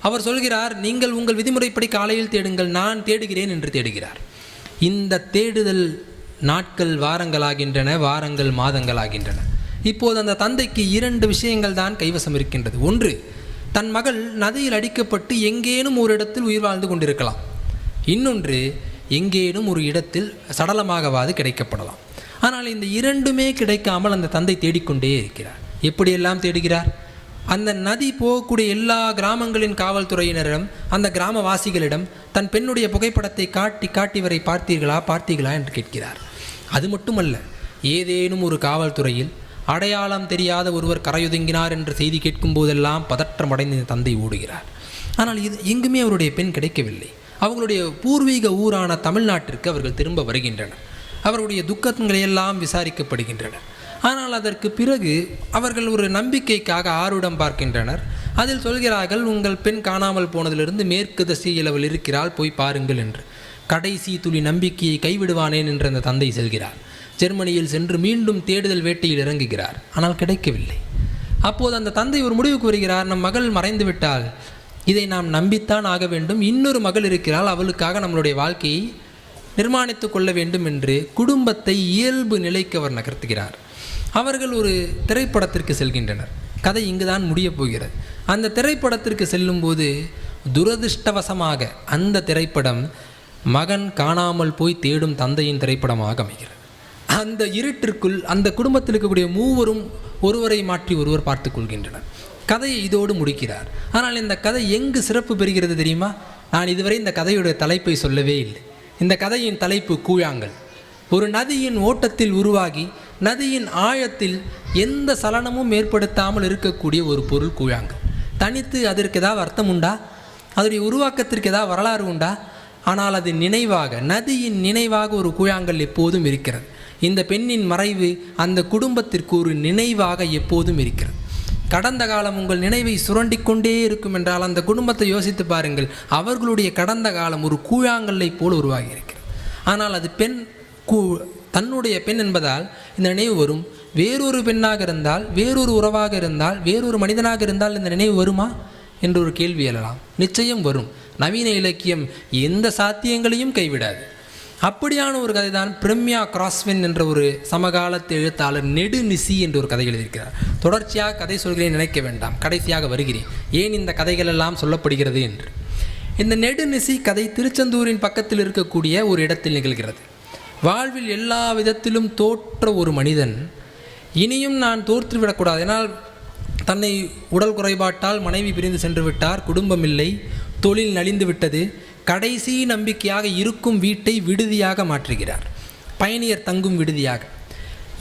அவர் சொல்கிறார், நீங்கள் உங்கள் விதிமுறைப்படி காலையில் தேடுங்கள், நான் தேடுகிறேன் என்று தேடுகிறார். இந்த தேடுதல் நாட்கள் வாரங்களாகின்றன, வாரங்கள் மாதங்களாகின்றன. இப்போது அந்த தந்தைக்கு 2 விஷயங்கள் தான் கைவசம் இருக்கின்றது. ஒன்று, தன் மகள் நதியில் அடிக்கப்பட்டு எங்கேனும் ஒரு இடத்தில் உயிர் வாழ்ந்து கொண்டிருக்கலாம். இன்னொன்று, எங்கேனும் ஒரு இடத்தில் சடலமாகவாது கிடைக்கப்படலாம். ஆனால் இந்த 2மே கிடைக்காமல் அந்த தந்தை தேடிக்கொண்டே இருக்கிறார். எப்படியெல்லாம் தேடுகிறார்? அந்த நதி போகக்கூடிய எல்லா கிராமங்களின் காவல்துறையினரிடம், அந்த கிராமவாசிகளிடம் தன் பெண்ணுடைய புகைப்படத்தை காட்டி வரை பார்த்தீர்களா என்று கேட்கிறார். அது மட்டுமல்ல, ஏதேனும் ஒரு காவல்துறையில் அடையாளம் தெரியாத ஒருவர் கரையொதுங்கினார் என்ற செய்தி கேட்கும் போதெல்லாம் பதற்றமடைந்த தந்தை ஓடுகிறார். ஆனால் இது எங்குமே அவருடைய பெண் கிடைக்கவில்லை. அவங்களுடைய பூர்வீக ஊரான தமிழ்நாட்டிற்கு அவர்கள் திரும்ப வருகின்றனர். அவருடைய துக்கங்களையெல்லாம் விசாரிக்கப்படுகின்றனர். ஆனால் அதற்கு பிறகு அவர்கள் ஒரு நம்பிக்கைக்காக ஆருடம் பார்க்கின்றனர். அதில் சொல்கிறார்கள், உங்கள் பெண் காணாமல் போனதிலிருந்து மேற்கு திசையில் அவள் இருக்கிறாள், போய் பாருங்கள் என்று. கடைசி துளி நம்பிக்கையை கைவிடுவானேன் என்று அந்த தந்தை செல்கிறார். ஜெர்மனியில் சென்று மீண்டும் தேடுதல் வேட்டையில் இறங்குகிறார். ஆனால் கிடைக்கவில்லை. அப்போது அந்த தந்தை ஒரு முடிவுக்கு வருகிறார், நம் மகள் மறைந்து விட்டால் இதை நாம் நம்பித்தான் ஆக வேண்டும், இன்னொரு மகள் இருக்கிறாள், அவளுக்காக நம்மளுடைய வாழ்க்கையை நிர்மாணித்து கொள்ள வேண்டும் என்று குடும்பத்தை இயல்பு நிலைக்கு அவர் நகர்த்துகிறார். அவர்கள் ஒரு திரைப்படத்திற்கு செல்கின்றனர். கதை இங்குதான் முடியப் போகிறது. அந்த திரைப்படத்திற்கு செல்லும்போது துரதிர்ஷ்டவசமாக அந்த திரைப்படம் மகன் காணாமல் போய் தேடும் தந்தையின் திரைப்படமாக அமைகிறது. அந்த இருட்டிற்குள் அந்த குடும்பத்தில் இருக்கக்கூடிய மூவரும் ஒருவரை மாற்றி ஒருவர் பார்த்து கொள்கின்றனர். கதையை இதோடு முடிக்கிறார். ஆனால் இந்த கதை எங்கு சிறப்பு பெறுகிறது தெரியுமா? நான் இதுவரை இந்த கதையுடைய தலைப்பை சொல்லவே இல்லை. இந்த கதையின் தலைப்பு கூழாங்கல். ஒரு நதியின் ஓட்டத்தில் உருவாகி நதியின் ஆழத்தில் எந்த சலனமும் ஏற்படுத்தாமல் இருக்கக்கூடிய ஒரு பொருள் கூழாங்கல். தனித்து அதற்கு ஏதாவது அர்த்தம் உண்டா? அதனுடைய உருவாக்கத்திற்கு ஏதாவது வரலாறு உண்டா? ஆனால் அது நினைவாக, நதியின் நினைவாக ஒரு கூழாங்கல் எப்போதும் இருக்கிறது. இந்த பெண்ணின் மறைவு அந்த குடும்பத்திற்கு ஒரு நினைவாக எப்போதும் இருக்கிறது. கடந்த காலம் உங்கள் நினைவை சுரண்டிக்கொண்டே இருக்கும் என்றால் அந்த குடும்பத்தை யோசித்து பாருங்கள். அவர்களுடைய கடந்த காலம் ஒரு கூழாங்கல்லை போல் உருவாகி இருக்கிறது. ஆனால் அது தன்னுடைய பெண் என்பதால் இந்த நினைவு வரும். வேறொரு பெண்ணாக இருந்தால், வேறொரு உறவாக இருந்தால், வேறொரு மனிதனாக இருந்தால் இந்த நினைவு வருமா? என்று ஒரு கேள்வி எழலாம். நிச்சயம் வரும். நவீன இலக்கியம் எந்த சாத்தியங்களையும் கைவிடாது. அப்படியான ஒரு கதை தான் பிரம்யா கிராஸ்வின் என்ற ஒரு சமகாலத்து எழுத்தாளர் நெடுநிசி என்ற ஒரு கதை எழுதியிருக்கிறார். தொடர்ச்சியாக கதை சொல்கிறேன் நினைக்க வேண்டாம், கடைசியாக வருகிறேன் ஏன் இந்த கதைகள் எல்லாம் சொல்லப்படுகிறது என்று. இந்த நெடுநிசி கதை திருச்செந்தூரின் பக்கத்தில் இருக்கக்கூடிய ஒரு இடத்தில் நிகழ்கிறது. வாழ்வில் எல்லா விதத்திலும் தோற்ற ஒரு மனிதன் இனியும் நான் தோற்றுவிடக்கூடாது, ஏன்னால் தன்னை உடல் குறைபாட்டால் மனைவி பிரிந்து சென்று விட்டார், குடும்பம் இல்லை, தொழில் நலிந்து விட்டது. கடைசி நம்பிக்கையாக இருக்கும் வீட்டை விடுதியாக மாற்றுகிறார், பயணியர் தங்கும் விடுதியாக.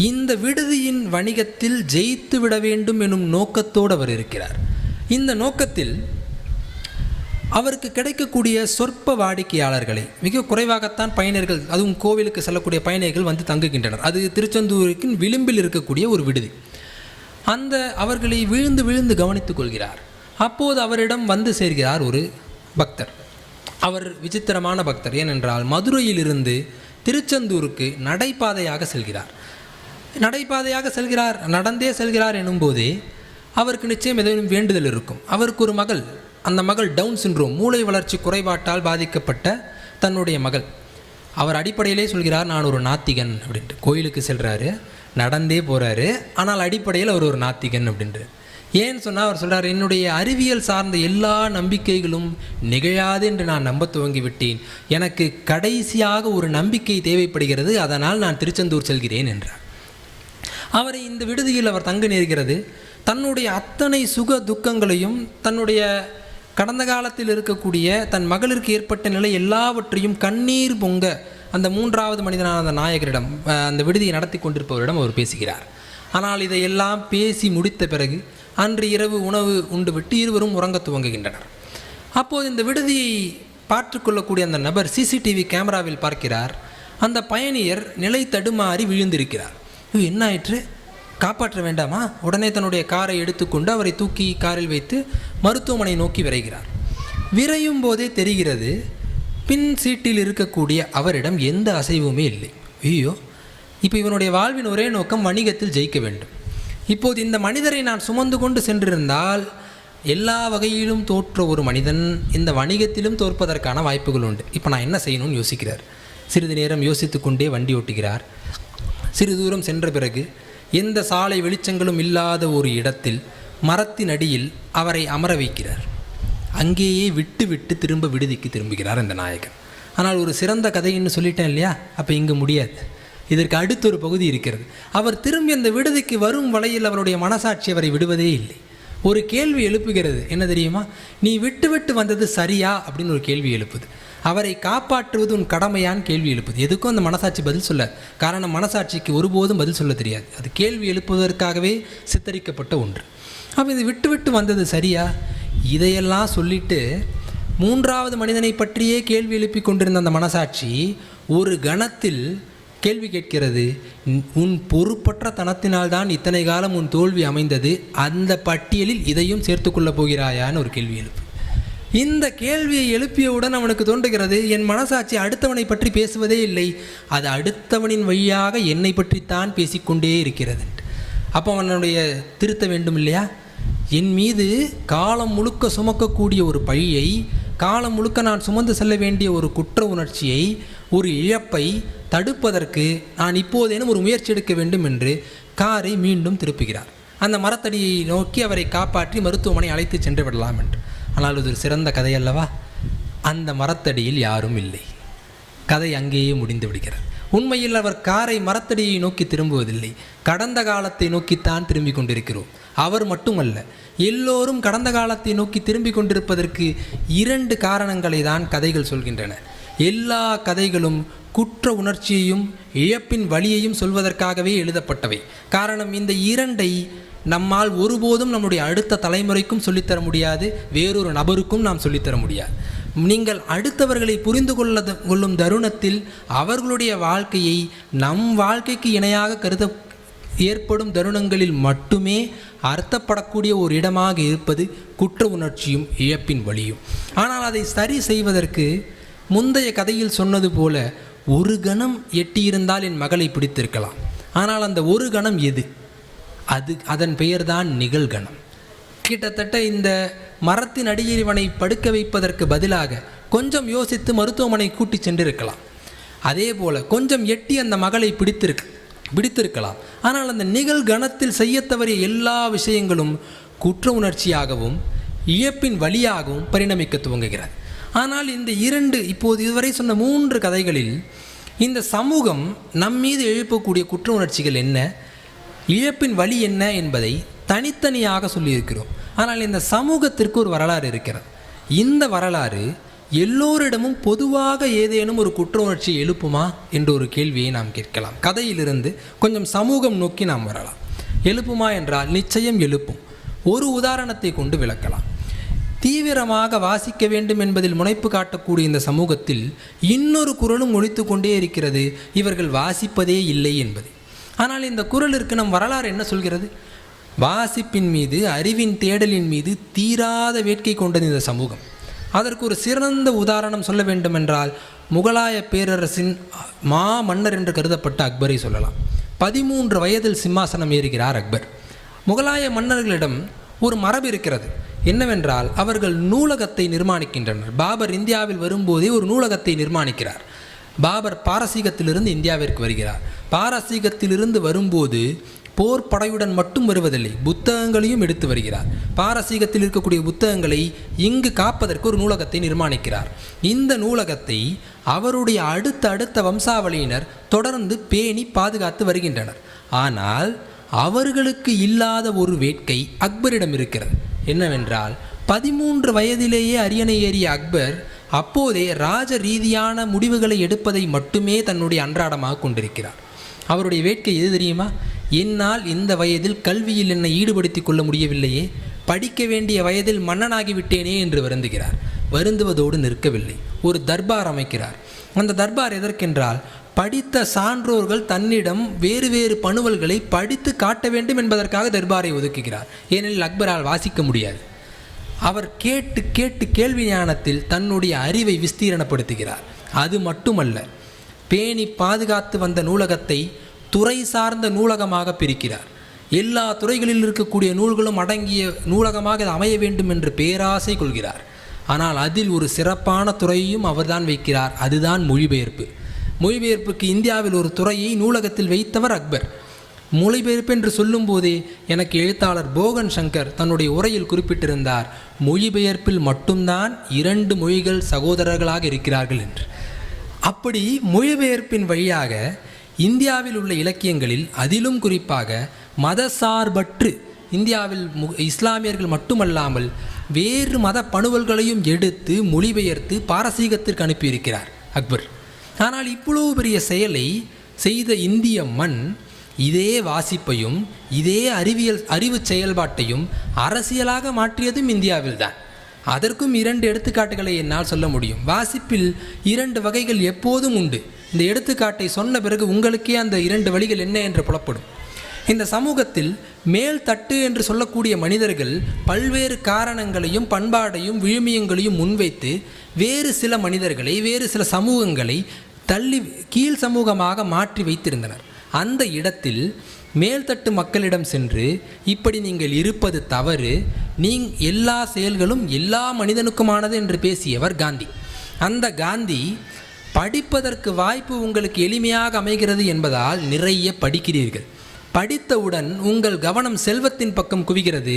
இந்த விடுதியின் வணிகத்தில் ஜெயித்து விட வேண்டும் எனும் நோக்கத்தோடு அவர் இருக்கிறார். இந்த நோக்கத்தில் அவருக்கு கிடைக்கக்கூடிய சொற்ப வாடிக்கையாளர்களை, மிக குறைவாகத்தான் பயணியர்கள், அதுவும் கோவிலுக்கு செல்லக்கூடிய பயணியர்கள் வந்து தங்குகின்றனர். அது திருச்செந்தூருக்கு விளிம்பில் இருக்கக்கூடிய ஒரு விடுதி. அந்த அவர்களை விழுந்து விழுந்து கவனித்துக் கொள்கிறார். அப்போது அவரிடம் வந்து சேர்கிறார் ஒரு பக்தர். அவர் விசித்திரமான பக்தர். ஏனென்றால் மதுரையிலிருந்து திருச்செந்தூருக்கு நடைபாதையாக செல்கிறார். நடந்தே செல்கிறார் எனும்போதே அவருக்கு நிச்சயம் ஏதேனும் வேண்டுதல் இருக்கும். அவருக்கு ஒரு மகள், அந்த மகள் டவுன் சிண்ட்ரோம், மூளை வளர்ச்சி குறைபாட்டால் பாதிக்கப்பட்ட தன்னுடைய மகள். அவர் அடிப்படையிலே சொல்கிறார், நான் ஒரு நாத்திகன் அப்படின்ட்டு. கோயிலுக்கு செல்கிறாரு, நடந்தே போகிறாரு, ஆனால் அடிப்படையில் அவர் ஒரு நாத்திகன் அப்படின்ட்டு. ஏன்னு சொன்னால் அவர் சொல்கிறார், என்னுடைய அறிவியல் சார்ந்த எல்லா நம்பிக்கைகளும் நிகழாது என்று நான் நம்ப துவங்கி விட்டேன். எனக்கு கடைசியாக ஒரு நம்பிக்கை தேவைப்படுகிறது, அதனால் நான் திருச்செந்தூர் செல்கிறேன் என்றார். அவரை இந்த விடுதியில் அவர் தங்க நேர்கிறது. தன்னுடைய அத்தனை சுக துக்கங்களையும், தன்னுடைய கடந்த காலத்தில் இருக்கக்கூடிய தன் மகளிருக்கு ஏற்பட்ட நிலை எல்லாவற்றையும் கண்ணீர் பொங்க அந்த மூன்றாவது மனிதனான அந்த நாயகரிடம், அந்த விடுதியை நடத்தி கொண்டிருப்பவரிடம் அவர் பேசுகிறார். ஆனால் இதையெல்லாம் பேசி முடித்த பிறகு அன்று இரவு உணவு உண்டுவிட்டு இருவரும் உறங்க துவங்குகின்றனர். அப்போது இந்த விடுதியை பார்த்துக்கொள்ளக்கூடிய அந்த நபர் சிசிடிவி கேமராவில் பார்க்கிறார், அந்த பயணியர் நிலை தடுமாறி விழுந்திருக்கிறார். என்ன ஆயிற்று, காப்பாற்ற வேண்டாமா? உடனே தன்னுடைய காரை எடுத்துக்கொண்டு அவரை தூக்கி காரில் வைத்து மருத்துவமனை நோக்கி விரைகிறார். விரையும் போதே தெரிகிறது, பின் சீட்டில் இருக்கக்கூடிய அவரிடம் எந்த அசைவுமே இல்லை. ஐயோ, இப்போ இவனுடைய வாழ்வின் ஒரே நோக்கம் வணிகத்தில் ஜெயிக்க வேண்டும். இப்போது இந்த மனிதரை நான் சுமந்து கொண்டு சென்றிருந்தால் எல்லா வகையிலும் தோற்ற ஒரு மனிதன் இந்த வணிகத்திலும் தோற்பதற்கான வாய்ப்புகள் உண்டு. இப்போ நான் என்ன செய்யணும்னு யோசிக்கிறார். சிறிது நேரம் யோசித்து கொண்டே வண்டி ஓட்டுகிறார். சிறிது தூரம் சென்ற பிறகு எந்த சாலை வெளிச்சங்களும் இல்லாத ஒரு இடத்தில் மரத்தின் அடியில் அவரை அமர வைக்கிறார். அங்கேயே விட்டு விட்டு திரும்ப விடுதிக்கு திரும்புகிறார் இந்த நாயகன். ஆனால் ஒரு சிறந்த கதைன்னு சொல்லிட்டேன் இல்லையா, அப்போ இங்கே முடியாது. இதற்கு அடுத்த ஒரு பகுதி இருக்கிறது. அவர் திரும்பி அந்த விடுதிக்கு வரும் வழியில் அவருடைய மனசாட்சி அவரை விடுவதே இல்லை. ஒரு கேள்வி எழுப்புகிறது, என்ன தெரியுமா? நீ விட்டு விட்டு வந்தது சரியா அப்படின்னு ஒரு கேள்வி எழுப்புது. அவரை காப்பாற்றுவது உன் கடமையான்னு கேள்வி எழுப்புது. எதுக்கும் அந்த மனசாட்சி பதில் சொல்ல, காரணம் மனசாட்சிக்கு ஒருபோதும் பதில் சொல்ல தெரியாது. அது கேள்வி எழுப்புவதற்காகவே சித்தரிக்கப்பட்ட ஒன்று. அப்போ இது விட்டு விட்டு வந்தது சரியா, இதையெல்லாம் சொல்லிட்டு மூன்றாவது மனிதனை பற்றியே கேள்வி எழுப்பி கொண்டிருந்த அந்த மனசாட்சி ஒரு கணத்தில் கேள்வி கேட்கிறது, உன் பொறுப்பற்ற தனத்தினால்தான் இத்தனை காலம் உன் தோல்வி அமைந்தது, அந்த பட்டியலில் இதையும் சேர்த்து கொள்ளப் போகிறாயான்னு ஒரு கேள்வி எழுப்பு. இந்த கேள்வியை எழுப்பியவுடன் அவனுக்கு தோன்றுகிறது, என் மனசாட்சி அடுத்தவனை பற்றி பேசுவதே இல்லை, அது அடுத்தவனின் வழியாக என்னை பற்றித்தான் பேசிக்கொண்டே இருக்கிறது. அப்போ அவனுடைய திருத்த வேண்டும் இல்லையா? என் மீது காலம் முழுக்க சுமக்கக்கூடிய ஒரு பழியை, காலம் முழுக்க நான் சுமந்து செல்ல வேண்டிய ஒரு குற்ற உணர்ச்சியை, ஒரு இழப்பை தடுப்பதற்கு நான் இப்போதேனும் ஒரு முயற்சி எடுக்க வேண்டும் என்று காரை மீண்டும் திருப்புகிறார். அந்த மரத்தடியை நோக்கி அவரை காப்பாற்றி மருத்துவமனை அழைத்து சென்று விடலாம் என்று. ஆனால் இது ஒரு சிறந்த கதை அல்லவா? அந்த மரத்தடியில் யாரும் இல்லை. கதை அங்கேயே முடிந்து விடுகிறார். உண்மையில் அவர் காரை மரத்தடியை நோக்கி திரும்புவதில்லை, கடந்த காலத்தை நோக்கித்தான் திரும்பிக் கொண்டிருக்கிறோம். அவர் மட்டுமல்ல, எல்லோரும் கடந்த காலத்தை நோக்கி திரும்பிக் கொண்டிருப்பதற்கு 2 காரணங்களை தான் கதைகள் சொல்கின்றன. எல்லா கதைகளும் குற்ற உணர்ச்சியையும் இழப்பின் வலியையும் சொல்வதற்காகவே எழுதப்பட்டவை. காரணம், இந்த 2ஐ நம்மால் ஒருபோதும் நம்முடைய அடுத்த தலைமுறைக்கும் சொல்லித்தர முடியாது, வேறொரு நபருக்கும் நாம் சொல்லித்தர முடியாது. நீங்கள் அடுத்தவர்களை புரிந்து கொள்ளும் தருணத்தில் அவர்களுடைய வாழ்க்கையை நம் வாழ்க்கைக்கு இணையாக கருத ஏற்படும் தருணங்களில் மட்டுமே அர்த்தப்படக்கூடிய ஒரு இடமாக இருப்பது குற்ற உணர்ச்சியும் இழப்பின் வலியும். ஆனால் அதை சரி செய்வதற்கு முந்தைய கதையில் சொன்னது போல ஒரு கணம் எட்டியிருந்தால் என் மகளை பிடித்திருக்கலாம். ஆனால் அந்த ஒரு கணம் எது? அதன் பெயர்தான் நிகழ்கணம். கிட்டத்தட்ட இந்த மரத்தின் அடியில் இவனை படுக்க வைப்பதற்கு பதிலாக கொஞ்சம் யோசித்து மருத்துவமனை கூட்டி சென்றிருக்கலாம். அதே போல் கொஞ்சம் எட்டி அந்த மகளை பிடித்திருக்கலாம். ஆனால் அந்த நிகழ்கணத்தில் செய்ய தவறிய எல்லா விஷயங்களும் குற்ற உணர்ச்சியாகவும் இழப்பின் வழியாகவும் பரிணமிக்க துவங்குகிறது. ஆனால் இந்த இப்போது இதுவரை சொன்ன 3 கதைகளில் இந்த சமூகம் நம்மீது எழுப்பக்கூடிய குற்ற உணர்ச்சிகள் என்ன, இழப்பின் வழி என்ன என்பதை தனித்தனியாக சொல்லியிருக்கிறோம். ஆனால் இந்த சமூகத்திற்கு ஒரு வரலாறு இருக்கிறது. இந்த வரலாறு எல்லோரிடமும் பொதுவாக ஏதேனும் ஒரு குற்ற உணர்ச்சி எழுப்புமா என்ற ஒரு கேள்வியை நாம் கேட்கலாம். கதையிலிருந்து கொஞ்சம் சமூகம் நோக்கி நாம் வரலாம். எழுப்புமா என்றால் நிச்சயம் எழுப்பும். ஒரு உதாரணத்தை கொண்டு விளக்கலாம். தீவிரமாக வாசிக்க வேண்டும் என்பதில் முனைப்பு காட்டக்கூடிய இந்த சமூகத்தில் இன்னொரு குரலும் ஒலித்து கொண்டே இருக்கிறது, இவர்கள் வாசிப்பதே இல்லை என்பது. ஆனால் இந்த குரலிற்கு நம் வரலாறு என்ன சொல்கிறது? வாசிப்பின் மீது, அறிவின் தேடலின் மீது தீராத வேட்கை கொண்டது இந்த சமூகம். அதற்கு ஒரு சிறந்த உதாரணம் சொல்ல வேண்டுமென்றால் முகலாய பேரரசின் மன்னர் என்று கருதப்பட்ட அக்பரை சொல்லலாம். 13 வயதில் சிம்மாசனம் ஏறுகிறார் அக்பர். முகலாய மன்னர்களிடம் ஒரு மரபு இருக்கிறது. என்னவென்றால் அவர்கள் நூலகத்தை நிர்மாணிக்கின்றனர். பாபர் இந்தியாவில் வரும்போதே ஒரு நூலகத்தை நிர்மாணிக்கிறார். பாபர் பாரசீகத்திலிருந்து இந்தியாவிற்கு வருகிறார். பாரசீகத்திலிருந்து வரும்போது போர் படையுடன் மட்டும் வருவதில்லை, புத்தகங்களையும் எடுத்து வருகிறார். பாரசீகத்தில் இருக்கக்கூடிய புத்தகங்களை இங்கு காப்பதற்கு ஒரு நூலகத்தை நிர்மாணிக்கிறார். இந்த நூலகத்தை அவருடைய அடுத்த வம்சாவளியினர் தொடர்ந்து பேணி பாதுகாத்து வருகின்றனர். ஆனால் அவர்களுக்கு இல்லாத ஒரு வேட்கை அக்பரிடம் இருக்கிறது. என்னவென்றால் 13 வயதிலேயே அரியணை ஏறிய அக்பர் அப்போதே ராஜ ரீதியான முடிவுகளை எடுப்பதை மட்டுமே தன்னுடைய அன்றாடமாக கொண்டிருக்கிறார். அவருடைய வேட்கை எது தெரியுமா? என்னால் இந்த வயதில் கல்வியில் என்னை ஈடுபடுத்தி கொள்ள முடியவில்லையே, படிக்க வேண்டிய வயதில் மன்னனாகிவிட்டேனே என்று வருந்துகிறார். வருந்துவதோடு நிற்கவில்லை, ஒரு தர்பார் அமைக்கிறார். அந்த தர்பார் எதற்கென்றால் படித்த சான்றோர்கள் தன்னிடம் வேறு பணுவல்களை படித்து காட்ட வேண்டும் என்பதற்காக தர்பாரை ஒதுக்குகிறார். ஏனெனில் அக்பரால் வாசிக்க முடியாது. அவர் கேட்டு கேள்வி ஞானத்தில் தன்னுடைய அறிவை விஸ்தீரணப்படுத்துகிறார். அது மட்டுமல்ல, பேணி பாதுகாத்து வந்த நூலகத்தை துறை சார்ந்த நூலகமாக பிரிக்கிறார். எல்லா துறைகளில் இருக்கக்கூடிய நூல்களும் அடங்கிய நூலகமாக இது அமைய வேண்டும் என்று பேராசை கொள்கிறார். ஆனால் அதில் ஒரு சிறப்பான துறையையும் அவர்தான் வைக்கிறார். அதுதான் மொழிபெயர்ப்பு. மொழிபெயர்ப்புக்கு இந்தியாவில் ஒரு துறையை நூலகத்தில் வைத்தவர் அக்பர். மொழிபெயர்ப்பு என்று சொல்லும்போதே எனக்கு எழுத்தாளர் போகன் சங்கர் தன்னுடைய உரையில் குறிப்பிட்டிருந்தார், மொழிபெயர்ப்பில் மட்டும்தான் 2 மொழிகள் சகோதரர்களாக இருக்கிறார்கள் என்று. அப்படி மொழிபெயர்ப்பின் வழியாக இந்தியாவில் உள்ள இலக்கியங்களில், அதிலும் குறிப்பாக மதசார்பற்று இந்தியாவில் இஸ்லாமியர்கள் மட்டுமல்லாமல் வேறு மத பணுவல்களையும் எடுத்து மொழிபெயர்த்து பாரசீகத்திற்கு அனுப்பியிருக்கிறார் அக்பர். ஆனால் இவ்வளவு பெரிய செயலை செய்த இந்திய மண் இதே வாசிப்பையும் இதே அறிவு செயல்பாட்டையும் அரசியலாக மாற்றியதும் இந்தியாவில்தான். அதற்கும் 2 எடுத்துக்காட்டுகளை என்னால் சொல்ல முடியும். வாசிப்பில் 2 வகைகள் எப்போதும் உண்டு. இந்த எடுத்துக்காட்டை சொன்ன பிறகு உங்களுக்கே அந்த 2 வழிகள் என்ன என்று புலப்படும். இந்த சமூகத்தில் மேல் தட்டு என்று சொல்லக்கூடிய மனிதர்கள் பல்வேறு காரணங்களையும் பண்பாடையும் விழுமியங்களையும் முன்வைத்து வேறு சில மனிதர்களை, வேறு சில சமூகங்களை தள்ளி கீழ் சமூகமாக மாற்றி வைத்திருந்தனர். அந்த இடத்தில் மேல்தட்டு மக்களிடம் சென்று இப்படி நீங்கள் இருப்பது தவறு, எல்லா செயல்களும் எல்லா மனிதனுக்குமானது என்று பேசியவர் காந்தி. அந்த காந்தி படிப்பதற்கு வாய்ப்பு உங்களுக்கு எளிமையாக அமைகிறது என்பதால் நிறைய படிக்கிறீர்கள். படித்தவுடன் உங்கள் கவனம் செல்வத்தின் பக்கம் குவிகிறது.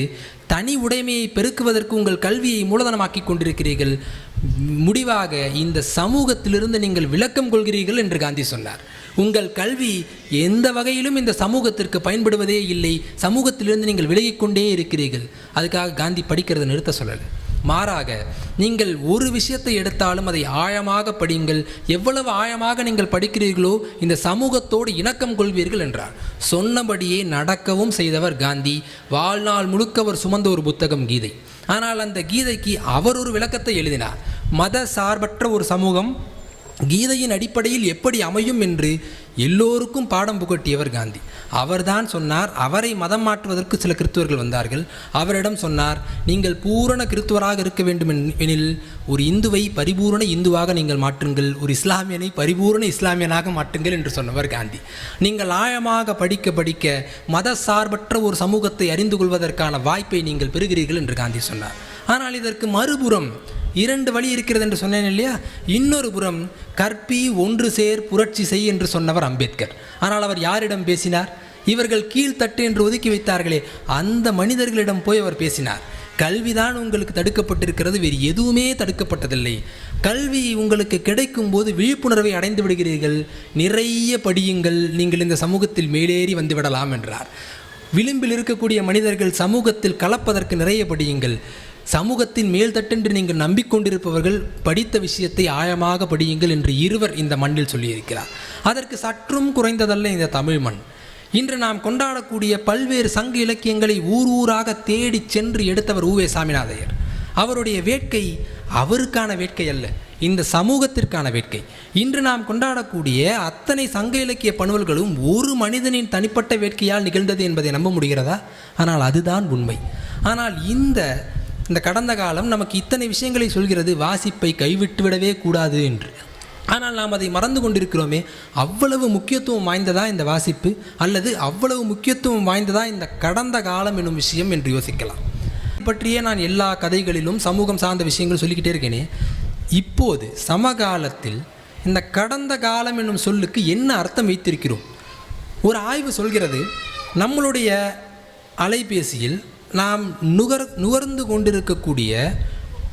தனி உடைமையை பெருக்குவதற்கு உங்கள் கல்வியை மூலதனமாக்கி கொண்டிருக்கிறீர்கள். முடிவாக இந்த சமூகத்திலிருந்து நீங்கள் விளக்கம் கொள்கிறீர்கள் என்று காந்தி சொன்னார். உங்கள் கல்வி எந்த வகையிலும் இந்த சமூகத்திற்கு பயன்படுவதே இல்லை, சமூகத்திலிருந்து நீங்கள் விலகிக்கொண்டே இருக்கிறீர்கள். அதுக்காக காந்தி படிக்கிறதை நிறுத்த சொல்லலை. மாறாக நீங்கள் ஒரு விஷயத்தை எடுத்தாலும் அதை ஆழமாக படியுங்கள். எவ்வளவு ஆழமாக நீங்கள் படிக்கிறீர்களோ இந்த சமூகத்தோடு இணக்கம் கொள்வீர்கள் என்றார். சொன்னபடியே நடக்கவும் செய்தவர் காந்தி. வாழ்நாள் முழுக்க அவர் சுமந்த ஒரு புத்தகம் கீதை. ஆனால் அந்த கீதைக்கு அவர் ஒரு விளக்கத்தை எழுதினார். மத சார்பற்ற ஒரு சமூகம், கீதையின் அடிப்படையில் எப்படி அமையும் என்று எல்லோருக்கும் பாடம் புகட்டியவர் காந்தி. அவர்தான் சொன்னார். அவரை மதம் மாற்றுவதற்கு சில கிறிஸ்துவர்கள் வந்தார்கள். அவரிடம் சொன்னார், நீங்கள் பூரண கிறிஸ்துவராக இருக்க வேண்டும் எனில் ஒரு இந்துவை பரிபூரண இந்துவாக நீங்கள் மாற்றுங்கள், ஒரு இஸ்லாமியனை பரிபூரண இஸ்லாமியனாக மாற்றுங்கள் என்று சொன்னவர் காந்தி. நீங்கள் ஆழமாக படிக்க படிக்க மத சார்பற்ற ஒரு சமூகத்தை அறிந்து கொள்வதற்கான வாய்ப்பை நீங்கள் பெறுகிறீர்கள் என்று காந்தி சொன்னார். ஆனால் இதற்கு மறுபுறம் 2 வழி இருக்கிறது என்று சொன்னேன் இல்லையா? இன்னொரு புறம் கற்பி, ஒன்று சேர், புரட்சி செய் என்று சொன்னவர் அம்பேத்கர். ஆனால் அவர் யாரிடம் பேசினார்? இவர்கள் கீழ்த்தட்டு என்று ஒதுக்கி வைத்தார்களே அந்த மனிதர்களிடம் போய் அவர் பேசினார். கல்விதான் உங்களுக்கு தடுக்கப்பட்டிருக்கிறது, வேறு எதுவுமே தடுக்கப்பட்டதில்லை. கல்வி உங்களுக்கு கிடைக்கும் போது விழிப்புணர்வை அடைந்து விடுகிறீர்கள், நிறைய படியுங்கள், நீங்கள் இந்த சமூகத்தில் மேலேறி வந்து விடலாம் என்றார். விளிம்பில் இருக்கக்கூடிய மனிதர்கள் சமூகத்தில் கலப்பதற்கு நிறைய படியுங்கள், சமூகத்தின் மேல்தட்டென்று நீங்கள் நம்பிக்கொண்டிருப்பவர்கள் படித்த விஷயத்தை ஆழமாக படியுங்கள் என்று இருவர் இந்த மண்ணில் சொல்லியிருக்கிறார். அதற்கு சற்றும் குறைந்ததல்ல இந்த தமிழ் மண். இன்று நாம் கொண்டாடக்கூடிய பல்வேறு சங்க இலக்கியங்களை ஊர் ஊராக தேடி சென்று எடுத்தவர் உவே சாமிநாதையர். அவருடைய வேட்கை அவருக்கான வேட்கை அல்ல, இந்த சமூகத்திற்கான வேட்கை. இன்று நாம் கொண்டாடக்கூடிய அத்தனை சங்க இலக்கிய பணுவல்களும் ஒரு மனிதனின் தனிப்பட்ட வேட்கையால் நிகழ்ந்தது என்பதை நம்ப முடிகிறதா? ஆனால் அதுதான் உண்மை. ஆனால் இந்த கடந்த காலம் நமக்கு இத்தனை விஷயங்களை சொல்கிறது, வாசிப்பை கைவிட்டு விடவே கூடாது என்று. ஆனால் நாம் அதை மறந்து கொண்டிருக்கிறோமே. அவ்வளவு முக்கியத்துவம் வாய்ந்ததா இந்த வாசிப்பு, அல்லது அவ்வளவு முக்கியத்துவம் வாய்ந்ததா இந்த கடந்த காலம் என்னும் விஷயம் என்று யோசிக்கலாம். பற்றியே நான் எல்லா கதைகளிலும் சமூகம் சார்ந்த விஷயங்கள் சொல்லிக்கிட்டே இருக்கேனே. இப்போது சமகாலத்தில் இந்த கடந்த காலம் என்னும் சொல்லுக்கு என்ன அர்த்தம் வைத்திருக்கிறோம்? ஒரு ஆய்வு சொல்கிறது, நம்மளுடைய அலைபேசியில் நாம் நுகர்ந்து கொண்டிருக்கக்கூடிய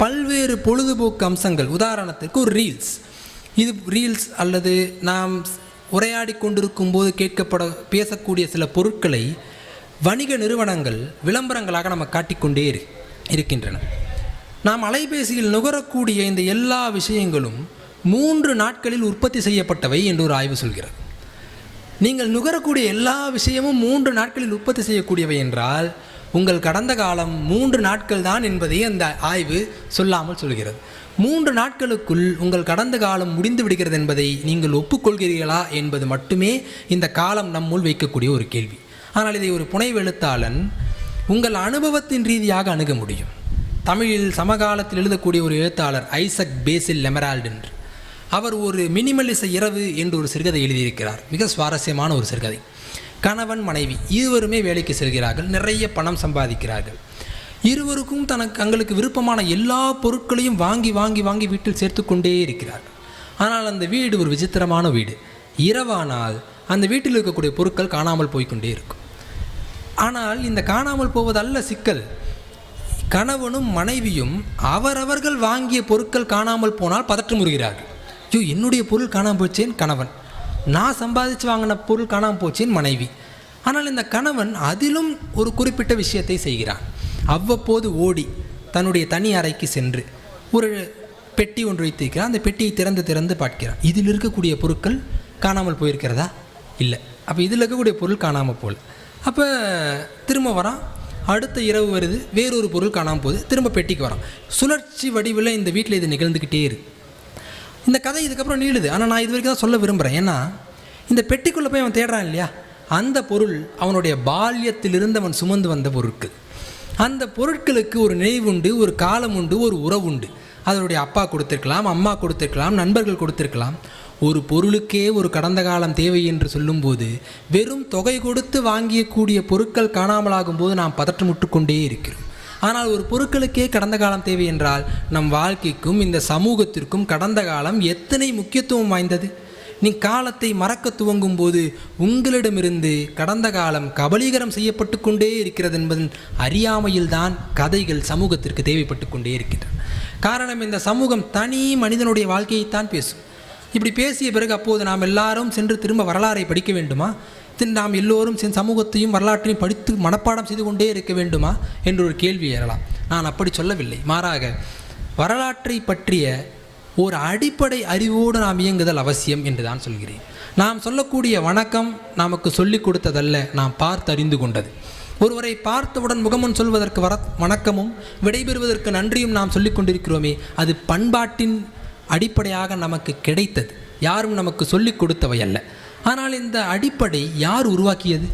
பல்வேறு பொழுதுபோக்கு அம்சங்கள், உதாரணத்துக்கு ஒரு ரீல்ஸ், இது ரீல்ஸ் அல்லது நாம் உரையாடி கொண்டிருக்கும் போது பேசக்கூடிய சில பொருட்களை வணிக நிறுவனங்கள் விளம்பரங்களாக நம்ம காட்டிக்கொண்டே இருக்கின்றன. நாம் அலைபேசியில் நுகரக்கூடிய இந்த எல்லா விஷயங்களும் 3 நாட்களில் உற்பத்தி செய்யப்பட்டவை என்று ஒரு ஆய்வு சொல்கிறது. நீங்கள் நுகரக்கூடிய எல்லா விஷயமும் 3 நாட்களில் உற்பத்தி செய்யக்கூடியவை என்றால் உங்கள் கடந்த காலம் 3 நாட்கள் தான் என்பதை அந்த ஆய்வு சொல்லாமல் சொல்கிறது. 3 நாட்களுக்குள் உங்கள் கடந்த காலம் முடிந்து விடுகிறது என்பதை நீங்கள் ஒப்புக்கொள்கிறீர்களா என்பது மட்டுமே இந்த காலம் நம்முள் வைக்கக்கூடிய ஒரு கேள்வி. ஆனால் இதை ஒரு புனைவு எழுத்தாளன் உங்கள் அனுபவத்தின் ரீதியாக அணுக முடியும். தமிழில் சமகாலத்தில் எழுதக்கூடிய ஒரு எழுத்தாளர் ஐசக் பேசில் லெமரால்ட் என்று, அவர் ஒரு மினிமலிச இரவு என்று ஒரு சிறுகதை எழுதியிருக்கிறார். மிக சுவாரஸ்யமான ஒரு சிறுகதை. கணவன் மனைவி இருவருமே வேலைக்கு செல்கிறார்கள், நிறைய பணம் சம்பாதிக்கிறார்கள். இருவருக்கும் தங்களுக்கு விருப்பமான எல்லா பொருட்களையும் வாங்கி வாங்கி வாங்கி வீட்டில் சேர்த்து கொண்டே இருக்கிறார்கள். ஆனால் அந்த வீடு ஒரு விசித்திரமான வீடு. இரவானால் அந்த வீட்டில் இருக்கக்கூடிய பொருட்கள் காணாமல் போய்கொண்டே இருக்கும். ஆனால் இந்த காணாமல் போவதல்ல சிக்கல். கணவனும் மனைவியும் அவரவர்கள் வாங்கிய பொருட்கள் காணாமல் போனால் பதற்றமுறுகிறார்கள். ஐயோ, என்னுடைய பொருள் காணாமல் போச்சேன் கணவன், நான் சம்பாதிச்சு வாங்கின பொருள் காணாமல் போச்சேன் மனைவி. ஆனால் இந்த கணவன் அதிலும் ஒரு குறிப்பிட்ட விஷயத்தை செய்கிறான். அவ்வப்போது ஓடி தன்னுடைய தனி அறைக்கு சென்று ஒரு பெட்டி ஒன்று வைத்திருக்கிறான். அந்த பெட்டியை திறந்து பார்க்கிறான். இதில் இருக்கக்கூடிய பொருட்கள் காணாமல் போயிருக்கிறதா? இல்லை. அப்போ இதில் இருக்கக்கூடிய பொருள் காணாமல் போகல. அப்போ திரும்ப வரான். அடுத்த இரவு வருது, வேறொரு பொருள் காணாமல் போகுது, திரும்ப பெட்டிக்கு வரான். சுழற்சி வடிவில் இந்த வீட்டில் இது நிகழ்ந்துக்கிட்டே இருக்குது. இந்த கதை இதுக்கப்புறம் நீளுது. ஆனால் நான் இது வரைக்கும் தான் சொல்ல விரும்புகிறேன். ஏன்னா இந்த பெட்டிக்குள்ளே போய் அவன் தேடுறான் இல்லையா, அந்த பொருள் அவனுடைய பால்யத்திலிருந்து அவன் சுமந்து வந்த பொருட்கள். அந்த பொருட்களுக்கு ஒரு நினைவு உண்டு, ஒரு காலம் உண்டு, ஒரு உறவு உண்டு. அதனுடைய அப்பா கொடுத்திருக்கலாம், அம்மா கொடுத்திருக்கலாம், நண்பர்கள் கொடுத்திருக்கலாம். ஒரு பொருளுக்கே ஒரு கடந்த காலம் தேவை என்று சொல்லும்போது வெறும் தொகை கொடுத்து வாங்கியக்கூடிய பொருட்கள் காணாமலாகும் போது நாம் பதற்றமுட்டு கொண்டே இருக்கிறோம். ஆனால் ஒரு பொருட்களுக்கே கடந்த காலம் தேவை என்றால் நம் வாழ்க்கைக்கும் இந்த சமூகத்திற்கும் கடந்த காலம் எத்தனை முக்கியத்துவம் வாய்ந்தது. நீ காலத்தை மறக்க துவங்கும் போது உங்களிடமிருந்து கடந்த காலம் கபலீகரம் செய்யப்பட்டு கொண்டே இருக்கிறது என்பதன் அறியாமையில்தான் கதைகள் சமூகத்திற்கு தேவைப்பட்டு கொண்டே இருக்கின்றன. காரணம், இந்த சமூகம் தனி மனிதனுடைய வாழ்க்கையைத்தான் பேசும். இப்படி பேசிய பிறகு அப்போது நாம் எல்லாரும் சென்று திரும்ப வரலாறை படிக்க வேண்டுமா? நாம் எல்லோரும் சமூகத்தையும் வரலாற்றையும் படித்து மனப்பாடம் செய்து கொண்டே இருக்க வேண்டுமா என்று ஒரு கேள்வி எழலாம். நான் அப்படி சொல்லவில்லை. மாறாக வரலாற்றை பற்றிய ஒரு அடிப்படை அறிவோடு நாம் இயங்குதல் அவசியம் என்று தான் சொல்கிறேன். நாம் சொல்லக்கூடிய வணக்கம் நமக்கு சொல்லிக் கொடுத்ததல்ல, நாம் பார்த்து அறிந்து கொண்டது. ஒருவரை பார்த்தவுடன் முகமுன் சொல்வதற்கு வணக்கமும் விடைபெறுவதற்கு நன்றியும் நாம் சொல்லிக் கொண்டிருக்கிறோமே, அது பண்பாட்டின் அடிப்படையாக நமக்கு கிடைத்தது, யாரும் நமக்கு சொல்லிக் கொடுத்தவை அல்ல. ஆனால் இந்த அடிப்படை யார் உருவாக்கியது?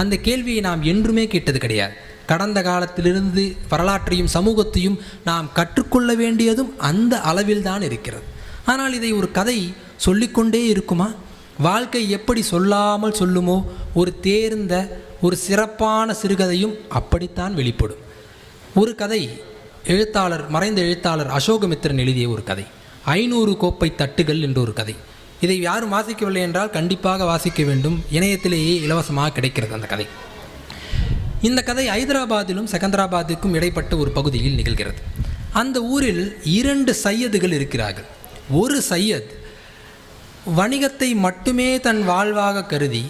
அந்த கேள்வியை நாம் என்றுமே கேட்டது கிடையாது. கடந்த காலத்திலிருந்து வரலாற்றையும் சமூகத்தையும் நாம் கற்றுக்கொள்ள வேண்டியதும் அந்த அளவில்தான் இருக்கிறது. ஆனால் இதை ஒரு கதை சொல்லிக்கொண்டே இருக்குமா? வாழ்க்கை எப்படி சொல்லாமல் சொல்லுமோ, ஒரு தேர்ந்த ஒரு சிறப்பான சிறுகதையும் அப்படித்தான் வெளிப்படும். ஒரு கதை மறைந்த எழுத்தாளர் அசோகமித்திரன் எழுதிய ஒரு கதை, 500 கோப்பை தட்டுகள் என்ற ஒரு கதை. இதை யாரும் வாசிக்கவில்லை என்றால் கண்டிப்பாக வாசிக்க வேண்டும். இணையத்திலேயே இலவசமாக கிடைக்கிறது அந்த கதை. இந்த கதை ஹைதராபாத்திலும் செகந்திராபாத்துக்கும் இடைப்பட்ட ஒரு பகுதியில் நிகழ்கிறது. அந்த ஊரில் 2 சையதுகள் இருக்கிறார்கள். ஒரு சையத் வணிகத்தை மட்டுமே தன் வாழ்வாக கருதி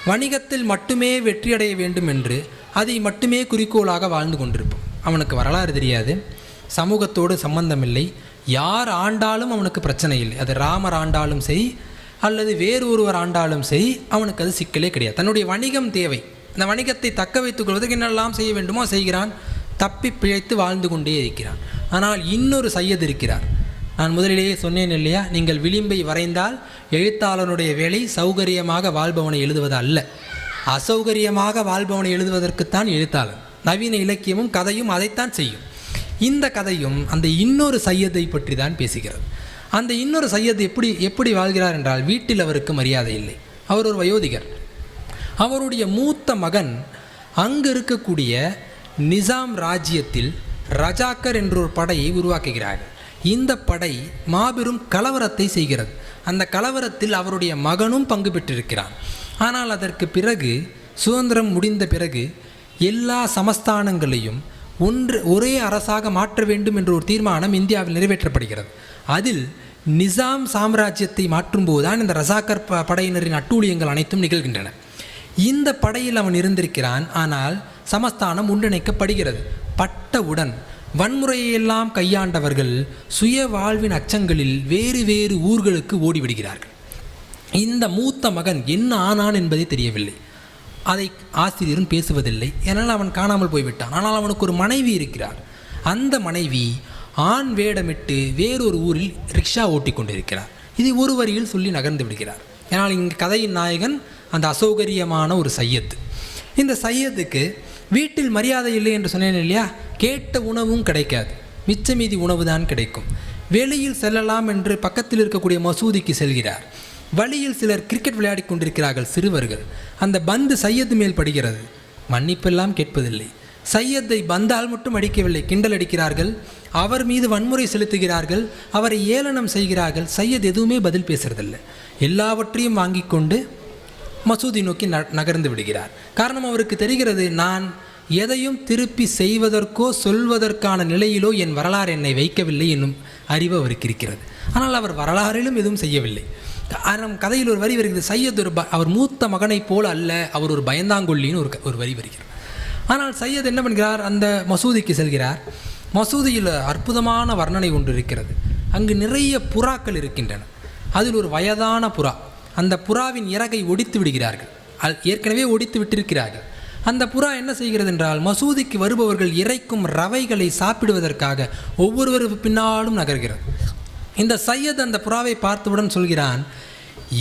வணிகத்தில் மட்டுமே வெற்றியடைய வேண்டும் என்று அதை மட்டுமே குறிக்கோளாக வாழ்ந்து கொண்டிருப்பான். அவனுக்கு வரலாறு தெரியாது, சமூகத்தோடு சம்பந்தமில்லை, யார் ஆண்டாலும் அவனுக்கு பிரச்சனை இல்லை. அது ராமர் ஆண்டாலும் சரி அல்லது வேறு ஒருவர் ஆண்டாலும் சரி, அவனுக்கு அது சிக்கலே கிடையாது. தன்னுடைய வணிகம் தேவை, அந்த வணிகத்தை தக்க வைத்துக் கொள்வதற்கு என்னெல்லாம் செய்ய வேண்டுமோ செய்கிறான், தப்பி பிழைத்து வாழ்ந்து கொண்டே இருக்கிறான். ஆனால் இன்னொரு சையது இருக்கிறார். நான் முதலிலேயே சொன்னேன் இல்லையா, நீங்கள் விளிம்பை வரைந்தால் எழுத்தாளனுடைய வேலை சௌகரியமாக வாழ்பவனை எழுதுவது அல்ல, அசௌகரியமாக வாழ்பவனை எழுதுவதற்குத்தான் எழுத்தாளன். நவீன இலக்கியமும் கதையும் அதைத்தான் செய்யும். இந்த கதையும் அந்த இன்னொரு சையதை பற்றி தான் பேசுகிறது. அந்த இன்னொரு சையது எப்படி வாழ்கிறார் என்றால், வீட்டில் அவருக்கு மரியாதை இல்லை. அவர் ஒரு வயோதிகர். அவருடைய மூத்த மகன் அங்கு இருக்கக்கூடிய நிசாம் ராஜ்யத்தில் ரஜாக்கர் என்ற ஒரு படையை உருவாக்குகிறார்கள். இந்த படை மாபெரும் கலவரத்தை செய்கிறது. அந்த கலவரத்தில் அவருடைய மகனும் பங்கு பெற்றிருக்கிறான். ஆனால் அதற்கு பிறகு, சுதந்திரம் முடிந்த பிறகு, எல்லா சமஸ்தானங்களையும் ஒரே அரசாக மாற்ற வேண்டும் என்ற ஒரு தீர்மானம் இந்தியாவில் நிறைவேற்றப்படுகிறது. அதில் நிசாம் சாம்ராஜ்யத்தை மாற்றும்போது தான் இந்த ரஜாக்கர் படையினரின் அட்டூழியங்கள் அனைத்தும் நிகழ்கின்றன. இந்த படையில் அவன் இருந்திருக்கிறான். ஆனால் சமஸ்தானம் ஒன்றிணைக்கப்படுகிறது. பட்டவுடன் வன்முறையெல்லாம் கையாண்டவர்கள் சுய வாழ்வின் அச்சங்களில் வேறு வேறு ஊர்களுக்கு ஓடிவிடுகிறார்கள். இந்த மூத்த மகன் என்ன ஆனான் என்பதே தெரியவில்லை. அதை ஆசிரியரும் பேசுவதில்லை, ஏனால் அவன் காணாமல் போய்விட்டான். ஆனால் அவனுக்கு ஒரு மனைவி இருக்கிறார். அந்த மனைவி ஆண் வேடமிட்டு வேறொரு ஊரில் ரிக்ஷா ஓட்டி கொண்டிருக்கிறார். இதை ஒரு வரியில் சொல்லி நகர்ந்து விடுகிறார். ஏனால் இங்கு கதையின் நாயகன் அந்த அசௌகரியமான ஒரு சையத். இந்த சையத்துக்கு வீட்டில் மரியாதை இல்லை என்று சொன்னேன் இல்லையா, கேட்ட உணவும் கிடைக்காது, மிச்ச மீதி உணவு தான் கிடைக்கும். வெளியில் செல்லலாம் என்று பக்கத்தில் இருக்கக்கூடிய மசூதிக்கு செல்கிறார். வழியில் சிலர் கிரிக்கெட் விளையாடி கொண்டிருக்கிறார்கள், சிறுவர்கள். அந்த பந்து சையது மேல் படுகிறது. மன்னிப்பெல்லாம் கேட்பதில்லை. சையத்தை பந்தால் மட்டும் அடிக்கவில்லை, கிண்டல் அடிக்கிறார்கள், அவர் மீது வன்முறை செலுத்துகிறார்கள், அவரை ஏளனம் செய்கிறார்கள். சையத் எதுவுமே பதில் பேசுறதில்லை. எல்லாவற்றையும் வாங்கி கொண்டு மசூதி நோக்கி நகர்ந்து விடுகிறார். காரணம், அவருக்கு தெரிகிறது, நான் எதையும் திருப்பி செய்வதற்கோ சொல்வதற்கான நிலையிலோ என் வரலாறு என்னை வைக்கவில்லை என்னும் அறிவு அவருக்கு இருக்கிறது. ஆனால் அவர் வரலாறிலும் எதுவும் செய்யவில்லை. நம் கதையில் ஒரு வரி வருகிறது, சையத் அவர் மூத்த மகனைப் போல் அல்ல, அவர் ஒரு பயந்தாங்கொல்லின்னு ஒரு வரி வருகிறது. ஆனால் சையத் என்ன பண்ணுகிறார், அந்த மசூதிக்கு செல்கிறார். மசூதியில் அற்புதமான வர்ணனை ஒன்று இருக்கிறது. அங்கு நிறைய புறாக்கள் இருக்கின்றன. அதில் ஒரு வயதான புறா, அந்த புறாவின் இறகை ஒடித்து விடுகிறார்கள். ஏற்கனவே ஒடித்து விட்டிருக்கிறார்கள். அந்த புறா என்ன செய்கிறது என்றால், மசூதிக்கு வருபவர்கள் இறைக்கும் ரவைகளை சாப்பிடுவதற்காக ஒவ்வொருவரும் பின்னாலும் நகர்கிறது. இந்த சையத் அந்த புறாவை பார்த்தவுடன் சொல்கிறான்,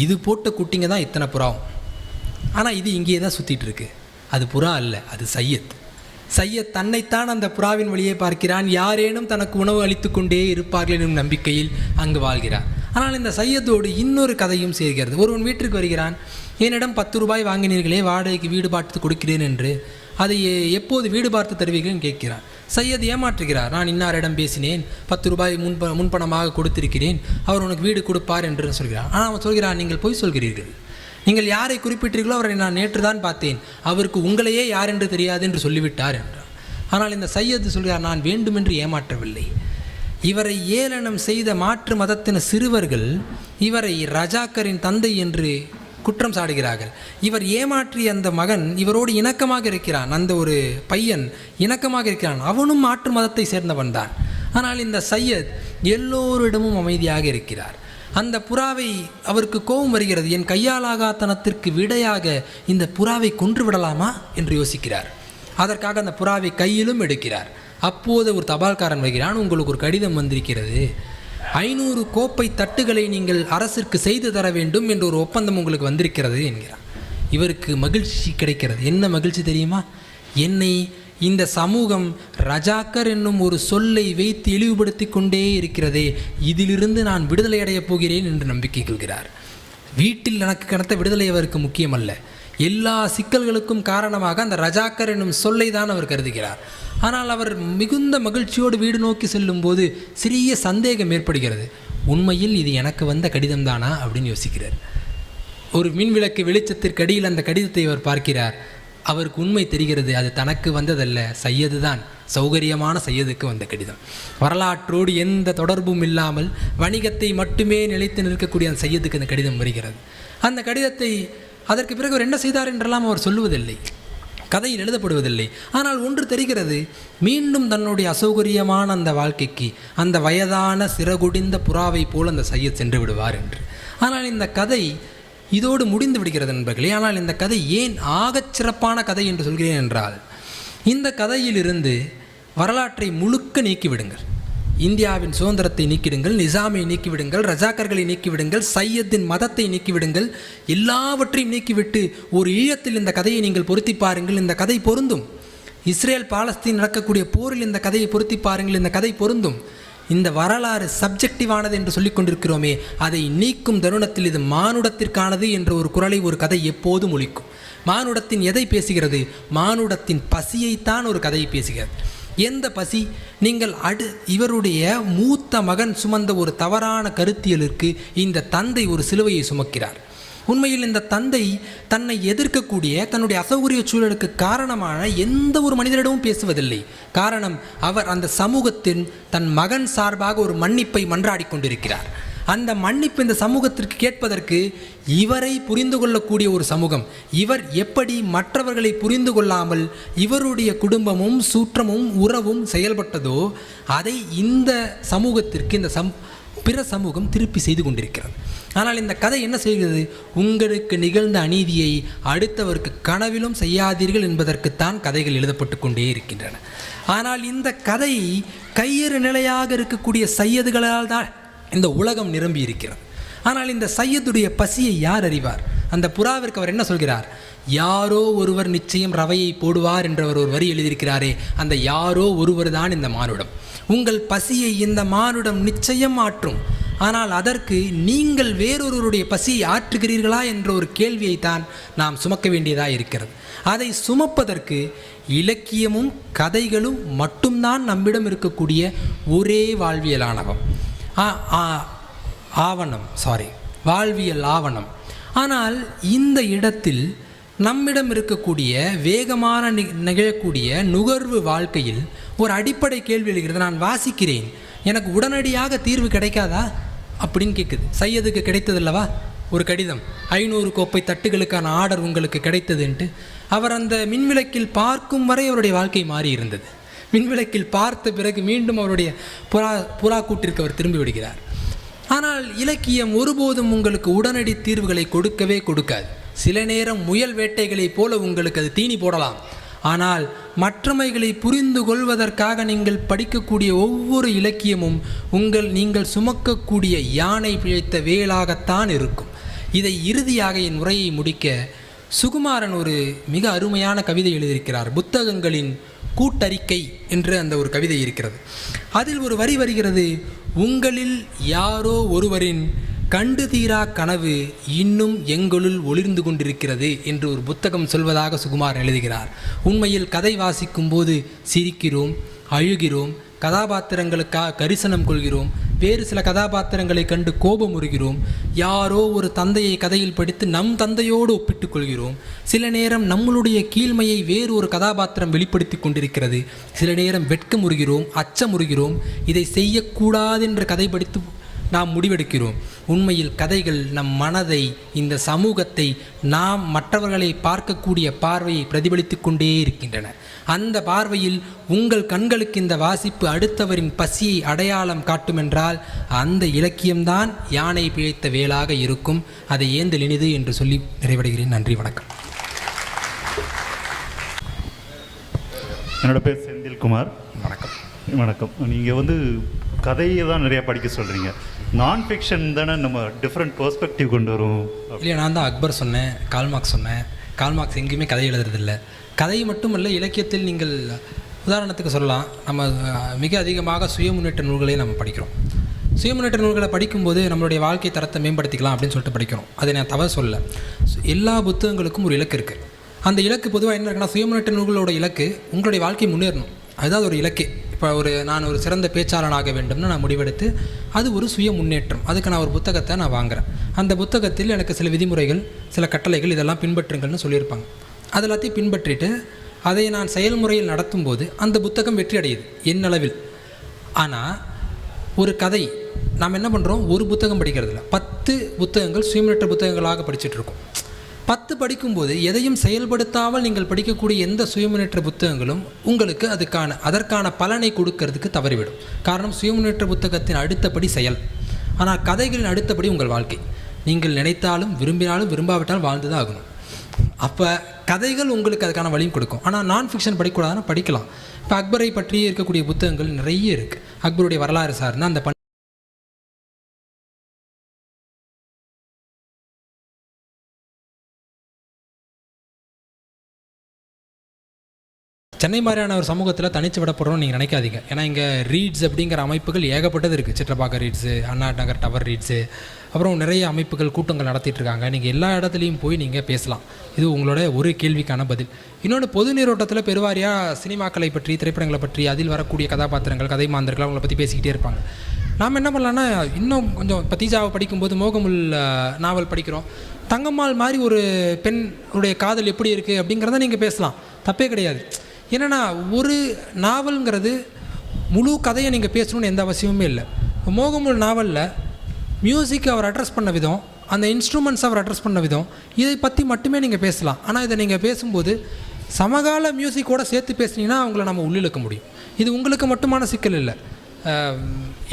இது போட்ட குட்டிங்க தான் இத்தனை புறாவும், ஆனால் இது இங்கேயே தான் சுற்றிட்டு இருக்கு, அது புறா அல்ல, அது சையத். சையத் தன்னைத்தான் அந்த புறாவின் வழியே பார்க்கிறான். யாரேனும் தனக்கு உணவு அளித்து கொண்டே இருப்பார்கள் என்னும் நம்பிக்கையில் அங்கு வாழ்கிறார். ஆனால் இந்த சையத்தோடு இன்னொரு கதையும் சேர்கிறது. ஒருவன் வீட்டிற்கு வருகிறான். என்னிடம் 10 ரூபாய் வாங்கினீர்களே, வாடகைக்கு வீடு பார்த்து கொடுக்கிறேன் என்று, அதை எப்போது வீடு பார்த்து தருவீர்கள்னு கேட்கிறான். சையத் ஏமாற்றுகிறார். நான் இன்னாரிடம் பேசினேன், 10 ரூபாய் முன்பணமாக கொடுத்திருக்கிறேன், அவர் உனக்கு வீடு கொடுப்பார் என்று சொல்கிறான். ஆனால் அவன் சொல்கிறான், நீங்கள் பொய் சொல்கிறீர்கள், நீங்கள் யாரை குறிப்பிட்டீர்களோ அவரை நான் நேற்று தான் பார்த்தேன், அவருக்கு உங்களையே யார் என்று தெரியாது என்று சொல்லிவிட்டார் என்றார். ஆனால் இந்த சையத் சொல்கிறார், நான் வேண்டுமென்று ஏமாற்றவில்லை. இவரை ஏளனம் செய்த மாற்று மதத்தின சிறுவர்கள் இவரை ரஜாக்கரின் தந்தை என்று குற்றம் சாடுகிறார்கள். இவர் ஏமாற்றிய அந்த மகன் இவரோடு இணக்கமாக இருக்கிறான், அந்த ஒரு பையன் இணக்கமாக இருக்கிறான், அவனும் மாற்று மதத்தை சேர்ந்தவன் தான். ஆனால் இந்த சையத் எல்லோரிடமும் அமைதியாக இருக்கிறார். அந்த புறாவை அவருக்கு கோபம் வருகிறது. என் கையாலாகாத்தனத்திற்கு விடையாக இந்த புறாவை கொன்று விடலாமா என்று யோசிக்கிறார். அதற்காக அந்த புறாவை கையிலும் எடுக்கிறார். அப்போது ஒரு தபால்காரன் வருகிறான். உங்களுக்கு ஒரு கடிதம் வந்திருக்கிறது, 500 கோப்பை தட்டுகளை நீங்கள் அரசிற்கு செய்து தர வேண்டும் என்ற ஒரு ஒப்பந்தம் உங்களுக்கு வந்திருக்கிறது என்கிறார். இவருக்கு மகிழ்ச்சி கிடைக்கிறது. என்ன மகிழ்ச்சி தெரியுமா? என்னை இந்த சமூகம் ரஜாக்கர் என்னும் ஒரு சொல்லை வைத்து இழிவுபடுத்தி கொண்டே இருக்கிறதே, இதிலிருந்து நான் விடுதலை அடையப் போகிறேன் என்று நம்பிக்கை கொள்கிறார். வீட்டில் எனக்கு கிடைத்த விடுதலை அவருக்கு முக்கியமல்ல, எல்லா சிக்கல்களுக்கும் காரணமாக அந்த ரஜாக்கர் என்னும் சொல்லை தான் அவர் கருதுகிறார். ஆனால் அவர் மிகுந்த மகிழ்ச்சியோடு வீடு நோக்கி செல்லும்போது சிறிய சந்தேகம் ஏற்படுகிறது. உண்மையில் இது எனக்கு வந்த கடிதம் தானா அப்படின்னு யோசிக்கிறார். ஒரு மின்விளக்கு வெளிச்சத்திற்கு அடியில் அந்த கடிதத்தை அவர் பார்க்கிறார். அவருக்கு உண்மை தெரிகிறது, அது தனக்கு வந்ததல்ல, சையது தான், சௌகரியமான சையதுக்கு வந்த கடிதம். வரலாற்றோடு எந்த தொடர்பும் இல்லாமல் வணிகத்தை மட்டுமே நிலைத்து நிற்கக்கூடிய அந்த சையதுக்கு அந்த கடிதம் வருகிறது. அந்த கடிதத்தை அதற்கு பிறகு அவர் என்ன செய்தார் என்றெல்லாம் அவர் சொல்லுவதில்லை, கதையில் எழுதப்படுவதில்லை. ஆனால் ஒன்று தெரிகிறது, மீண்டும் தன்னுடைய அசௌகரியமான அந்த வாழ்க்கைக்கு அந்த வயதான சிறகுடிந்த புறாவை போல் அந்த சையத் சென்று விடுவார் என்று. ஆனால் இந்த கதை இதோடு முடிந்து விடுகிறது நண்பர்களே. ஆனால் இந்த கதை ஏன் ஆகச் சிறப்பான கதை என்று சொல்கிறேன் என்றால், இந்த கதையிலிருந்து வரலாற்றை முழுக்க நீக்கிவிடுங்கள். இந்தியாவின் சுதந்திரத்தை நீக்கிவிடுங்கள், நிசாமை நீக்கிவிடுங்கள், ரஜாக்கர்களை நீக்கிவிடுங்கள், சையத்தின் மதத்தை நீக்கிவிடுங்கள், எல்லாவற்றையும் நீக்கிவிட்டு ஒரு ஈழத்தில் இந்த கதையை நீங்கள் பொருத்தி பாருங்கள். இந்த கதை பொருந்தும். இஸ்ரேல் பாலஸ்தீன் நடக்கக்கூடிய போரில் இந்த கதையை பொருத்தி பாருங்கள், இந்த கதை பொருந்தும். இந்த வரலாறு சப்ஜெக்டிவானது என்று சொல்லிக் கொண்டிருக்கிறோமே, அதை நீக்கும் தருணத்தில் இது மானுடத்திற்கானது என்ற ஒரு குரலை ஒரு கதை எப்போதும் ஒலிக்கும். மானுடத்தின் எதை பேசுகிறது? மானுடத்தின் பசியைத்தான் ஒரு கதையை பேசுகிறது. எந்த பசி? நீங்கள் இவருடைய மூத்த மகன் சுமந்த ஒரு தவறான கருத்தியலுக்கு இந்த தந்தை ஒரு சிலுவையை சுமக்கிறார். உண்மையில் இந்த தந்தை தன்னை எதிர்க்கக்கூடிய தன்னுடைய அசௌகரிய சூழலுக்கு காரணமான எந்த ஒரு மனிதரிடமும் பேசுவதில்லை. காரணம், அவர் அந்த சமூகத்தின் தன் மகன் சார்பாக ஒரு மன்னிப்பை மன்றாடி கொண்டிருக்கிறார். அந்த மன்னிப்பு இந்த சமூகத்திற்கு கேட்பதற்கு இவரை புரிந்து கொள்ளக்கூடிய ஒரு சமூகம், இவர் எப்படி மற்றவர்களை புரிந்து கொள்ளாமல் இவருடைய குடும்பமும் சூற்றமும் உறவும் செயல்பட்டதோ அதை இந்த சமூகத்திற்கு இந்த பிற சமூகம் திருப்பி செய்து கொண்டிருக்கிறது. ஆனால் இந்த கதை என்ன செய்கிறது? உங்களுக்கு நிகழ்ந்த அநீதியை அடுத்தவருக்கு கனவிலும் செய்யாதீர்கள் என்பதற்குத்தான் கதைகள் எழுதப்பட்டு கொண்டே இருக்கின்றன. ஆனால் இந்த கதை கையறு நிலையாக இருக்கக்கூடிய சையதுகளால் தான் இந்த உலகம் நிரம்பி இருக்கிறது. ஆனால் இந்த சையதுடைய பசியை யார் அறிவார்? அந்த புறாவிற்கு அவர் என்ன சொல்கிறார்? யாரோ ஒருவர் நிச்சயம் ரவையை போடுவார் என்றவர் ஒரு வரி எழுதியிருக்கிறாரே, அந்த யாரோ ஒருவர் தான் இந்த மானுடம். உங்கள் பசியை இந்த மானுடம் நிச்சயம் ஆற்றும். ஆனால் அதற்கு நீங்கள் வேறொருவருடைய பசியை ஆற்றுகிறீர்களா என்ற ஒரு கேள்வியைத்தான் நாம் சுமக்க வேண்டியதாக இருக்கிறது. அதை சுமப்பதற்கு இலக்கியமும் கதைகளும் மட்டும்தான் நம்மிடம் இருக்கக்கூடிய ஒரே வாழ்வியல் ஆவணம். ஆனால் இந்த இடத்தில் நம்மிடம் இருக்கக்கூடிய வேகமான நிகழக்கூடிய நுகர்வு வாழ்க்கையில் ஒரு அடிப்படை கேள்வி எழுகிறது. நான் வாசிக்கிறேன், எனக்கு உடனடியாக தீர்வு கிடைக்காதா அப்படின்னு கேட்குது. சையதுக்கு கிடைத்ததில்லவா ஒரு கடிதம், 500 கோப்பை தட்டுகளுக்கான ஆர்டர் உங்களுக்கு கிடைத்ததுன்ட்டு. அவர் அந்த மின்விளக்கில் பார்க்கும் வரை அவருடைய வாழ்க்கை மாறி இருந்தது. மின்விளக்கில் பார்த்த பிறகு மீண்டும் அவருடைய புறா கூட்டிற்கு அவர் திரும்பி விடுகிறார். ஆனால் இலக்கியம் ஒருபோதும் உங்களுக்கு உடனடி தீர்வுகளை கொடுக்கவே கொடுக்காது. சில நேரம் முயல் வேட்டைகளைப் போல உங்களுக்கு அது தீனி போடலாம். ஆனால் மற்றமைகளை புரிந்து கொள்வதற்காக நீங்கள் படிக்கக்கூடிய ஒவ்வொரு இலக்கியமும் நீங்கள் சுமக்கக்கூடிய யானை பிழைத்த வேலாகத்தான் இருக்கும். இதை இறுதியாக என் உரையை முடிக்க சுகுமாரன் ஒரு மிக அருமையான கவிதை எழுதியிருக்கிறார். புத்தகங்களின் கூட்டறிக்கை என்று அந்த ஒரு கவிதை இருக்கிறது. அதில் ஒரு வரி வருகிறது, உங்களில் யாரோ ஒருவரின் கண்டு தீரா கனவு இன்னும் எங்களுள் ஒளிர்ந்து கொண்டிருக்கிறது என்று ஒரு புத்தகம் சொல்வதாக சுகுமார் எழுதுகிறார். உண்மையில் கதை வாசிக்கும் போது சிரிக்கிறோம், அழுகிறோம், கதாபாத்திரங்களுக்காக கரிசனம் கொள்கிறோம், வேறு சில கதாபாத்திரங்களை கண்டு கோபமுறுகிறோம், யாரோ ஒரு தந்தையை கதையில் படித்து நம் தந்தையோடு ஒப்பிட்டுக் கொள்கிறோம். சில நேரம் நம்மளுடைய கீழ்மையை வேறு ஒரு கதாபாத்திரம் வெளிப்படுத்தி கொண்டிருக்கிறது. சில நேரம் வெட்கமுறுகிறோம், அச்சமுறுகிறோம், இதை செய்யக்கூடாது என்று கதை படித்து நாம் முடிவெடுக்கிறோம். உண்மையில் கதைகள் நம் மனதை, இந்த சமூகத்தை, நாம் மற்றவர்களை பார்க்கக்கூடிய பார்வையை பிரதிபலித்து கொண்டே இருக்கின்றன. அந்த பார்வையில் உங்கள் கண்களுக்கு இந்த வாசிப்பு அடுத்தவரின் பசியை அடையாளம் காட்டுமென்றால் அந்த இலக்கியம்தான் யானை பிழைத்த வேலாக இருக்கும். அதை ஏந்தல் இனிது என்று சொல்லி நிறைவடைகிறேன். நன்றி, வணக்கம். என்னோட பேர் செந்தில்குமார். வணக்கம். வணக்கம். நீங்கள் கதையை தான் நிறையா படிக்க சொல்கிறீங்க. நான் ஃபிக்ஷன் தானே நம்ம டிஃப்ரெண்ட் பெர்ஸ்பெக்டிவ் கொண்டு வரும். இல்லையா, நான் தான் அக்பர் சொன்னேன், கால்மார்க்ஸ் சொன்னேன். கால்மார்க்ஸ் எங்கேயுமே கதை எழுதுறதில்லை. கதை மட்டும் இல்லை, இலக்கியத்தில் நீங்கள் உதாரணத்துக்கு சொல்லலாம், நம்ம மிக அதிகமாக சுய முன்னேற்ற நூல்களை நம்ம படிக்கிறோம். சுய முன்னேற்ற நூல்களை படிக்கும்போது நம்மளுடைய வாழ்க்கை தரத்தை மேம்படுத்திக்கலாம் அப்படின்னு சொல்லிட்டு படிக்கிறோம். அதை நான் தவறு சொல்ல. எல்லா புத்தகங்களுக்கும் ஒரு இலக்கு இருக்குது. அந்த இலக்கு பொதுவாக என்ன இருக்குன்னா, சுய முன்னேற்ற நூல்களோட இலக்கு உங்களுடைய வாழ்க்கை முன்னேறணும். அதுதான் ஒரு இலக்கு. இப்போ நான் ஒரு சிறந்த பேச்சாளனாக வேண்டும்னு நான் முடிவெடுத்து அது ஒரு சுய முன்னேற்றம். அதுக்கு நான் ஒரு புத்தகத்தை நான் வாங்குகிறேன். அந்த புத்தகத்தில் எனக்கு சில விதிமுறைகள், சில கட்டளைகள், இதெல்லாம் பின்பற்றுங்கள்னு சொல்லியிருப்பாங்க. அது எல்லாத்தையும் பின்பற்றிட்டு அதை நான் செயல்முறையில் நடத்தும்போது அந்த புத்தகம் வெற்றி அடையுது என்னளவில். ஆனால் ஒரு கதை நாம் என்ன பண்ணுறோம், ஒரு புத்தகம் படிக்கிறதில்ல, 10 புத்தகங்கள் சுயமுன்னேற்ற புத்தகங்களாக படிச்சுட்ருக்கோம். 10 படிக்கும்போது எதையும் செயல்படுத்தாமல் நீங்கள் படிக்கக்கூடிய எந்த சுயமுன்னேற்ற புத்தகங்களும் உங்களுக்கு அதற்கான பலனை கொடுக்கறதுக்கு தவறிவிடும். காரணம், சுயமுன்னேற்ற புத்தகத்தின் அடுத்தபடி செயல். ஆனால் கதைகளின் அடுத்தபடி உங்கள் வாழ்க்கை. நீங்கள் நினைத்தாலும் விரும்பினாலும் விரும்பாவிட்டாலும் வாழ்ந்து தான் ஆகணும். அப்போ கதைகள் உங்களுக்கு அதுக்கான வழியும் கொடுக்கும். ஆனால் நான் ஃபிக்ஷன் படிக்கக்கூடாதுன்னா படிக்கலாம். இப்போ அக்பரை பற்றி இருக்கக்கூடிய புத்தகங்கள் நிறைய இருக்குது. அக்பருடைய வரலாறு சார்ந்து அந்த சென்னை மாதிரியான ஒரு சமூகத்தில் தனிச்சு விடப்படுறோம்னு நீங்கள் நினைக்காதீங்க. ஏன்னா இங்கே ரீட்ஸ் அப்படிங்கிற அமைப்புகள் ஏகப்பட்டது இருக்குது. சிற்றப்பாக்கம் ரீட்ஸு, அண்ணா நகர் டவர் ரீட்ஸு, அப்புறம் நிறைய அமைப்புகள் கூட்டங்கள் நடத்திட்டு இருக்காங்க. நீங்கள் எல்லா இடத்துலையும் போய் நீங்கள் பேசலாம். இது உங்களோட ஒரு கேள்விக்கான பதில். இன்னொன்று, பொது நீரோட்டத்தில் பெருவாரியாக சினிமாக்களை பற்றி, திரைப்படங்களை பற்றி, அதில் வரக்கூடிய கதாபாத்திரங்கள், கதை மாந்தர்கள், அவங்கள பற்றி பேசிக்கிட்டே இருப்பாங்க. நாம் என்ன பண்ணலான்னா, இன்னும் கொஞ்சம் இப்போ தீஜாவை படிக்கும்போது மோகமுல் நாவல் படிக்கிறோம். தங்கம்மாள் மாதிரி ஒரு பெண்ணுடைய காதல் எப்படி இருக்குது அப்படிங்கிறத நீங்கள் பேசலாம், தப்பே கிடையாது. என்னென்னா, ஒரு நாவல்ங்கிறது முழு கதையை நீங்கள் பேசணுன்னு எந்த அவசியமுமே இல்லை. மோகமுல் நாவலில் மியூசிக் அவர் அட்ரஸ் பண்ண விதம், அந்த இன்ஸ்ட்ருமெண்ட்ஸ் அவர் அட்ரஸ் பண்ண விதம், இதை பற்றி மட்டுமே நீங்கள் பேசலாம். ஆனால் இதை நீங்கள் பேசும்போது சமகால மியூசிக்கோடு சேர்த்து பேசுனீங்கன்னா அவங்கள நம்ம உள்ளிழுக்க முடியும். இது உங்களுக்கு மட்டுமான சிக்கல் இல்லை.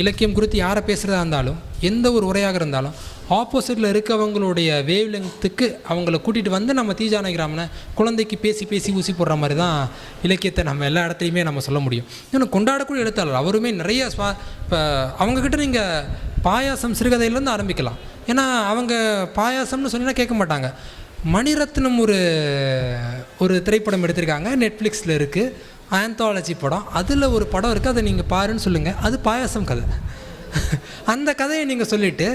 இலக்கியம் குறித்து யாரை பேசுகிறதா இருந்தாலும், எந்த ஒரு உரையாக இருந்தாலும், ஆப்போசிட்டில் இருக்கவங்களுடைய வேவ் லெங்க்த்துக்கு அவங்கள கூட்டிகிட்டு வந்து நம்ம தீஜானகிராமனை குழந்தைக்கு பேசி பேசி ஊசி போடுற மாதிரி தான் இலக்கியத்தை நம்ம எல்லா இடத்துலையுமே நம்ம சொல்ல முடியும். இன்னும் கொண்டாடக்கூடிய எழுத்தாளர் அவருமே நிறைய இப்போ அவங்கக்கிட்ட நீங்கள் பாயாசம் சிறுகதையிலேருந்து ஆரம்பிக்கலாம். ஏன்னா அவங்க பாயாசம்னு சொன்னீங்கன்னா கேட்க மாட்டாங்க. மணிரத்னம் ஒரு திரைப்படம் எடுத்திருக்காங்க, நெட்ஃப்ளிக்ஸில் இருக்குது, ஆந்தாலஜி படம். அதில் ஒரு படம் இருக்குது, அதை நீங்கள் பாருன்னு சொல்லுங்கள், அது பாயாசம் கதை. அந்த கதையை நீங்கள் சொல்லிவிட்டு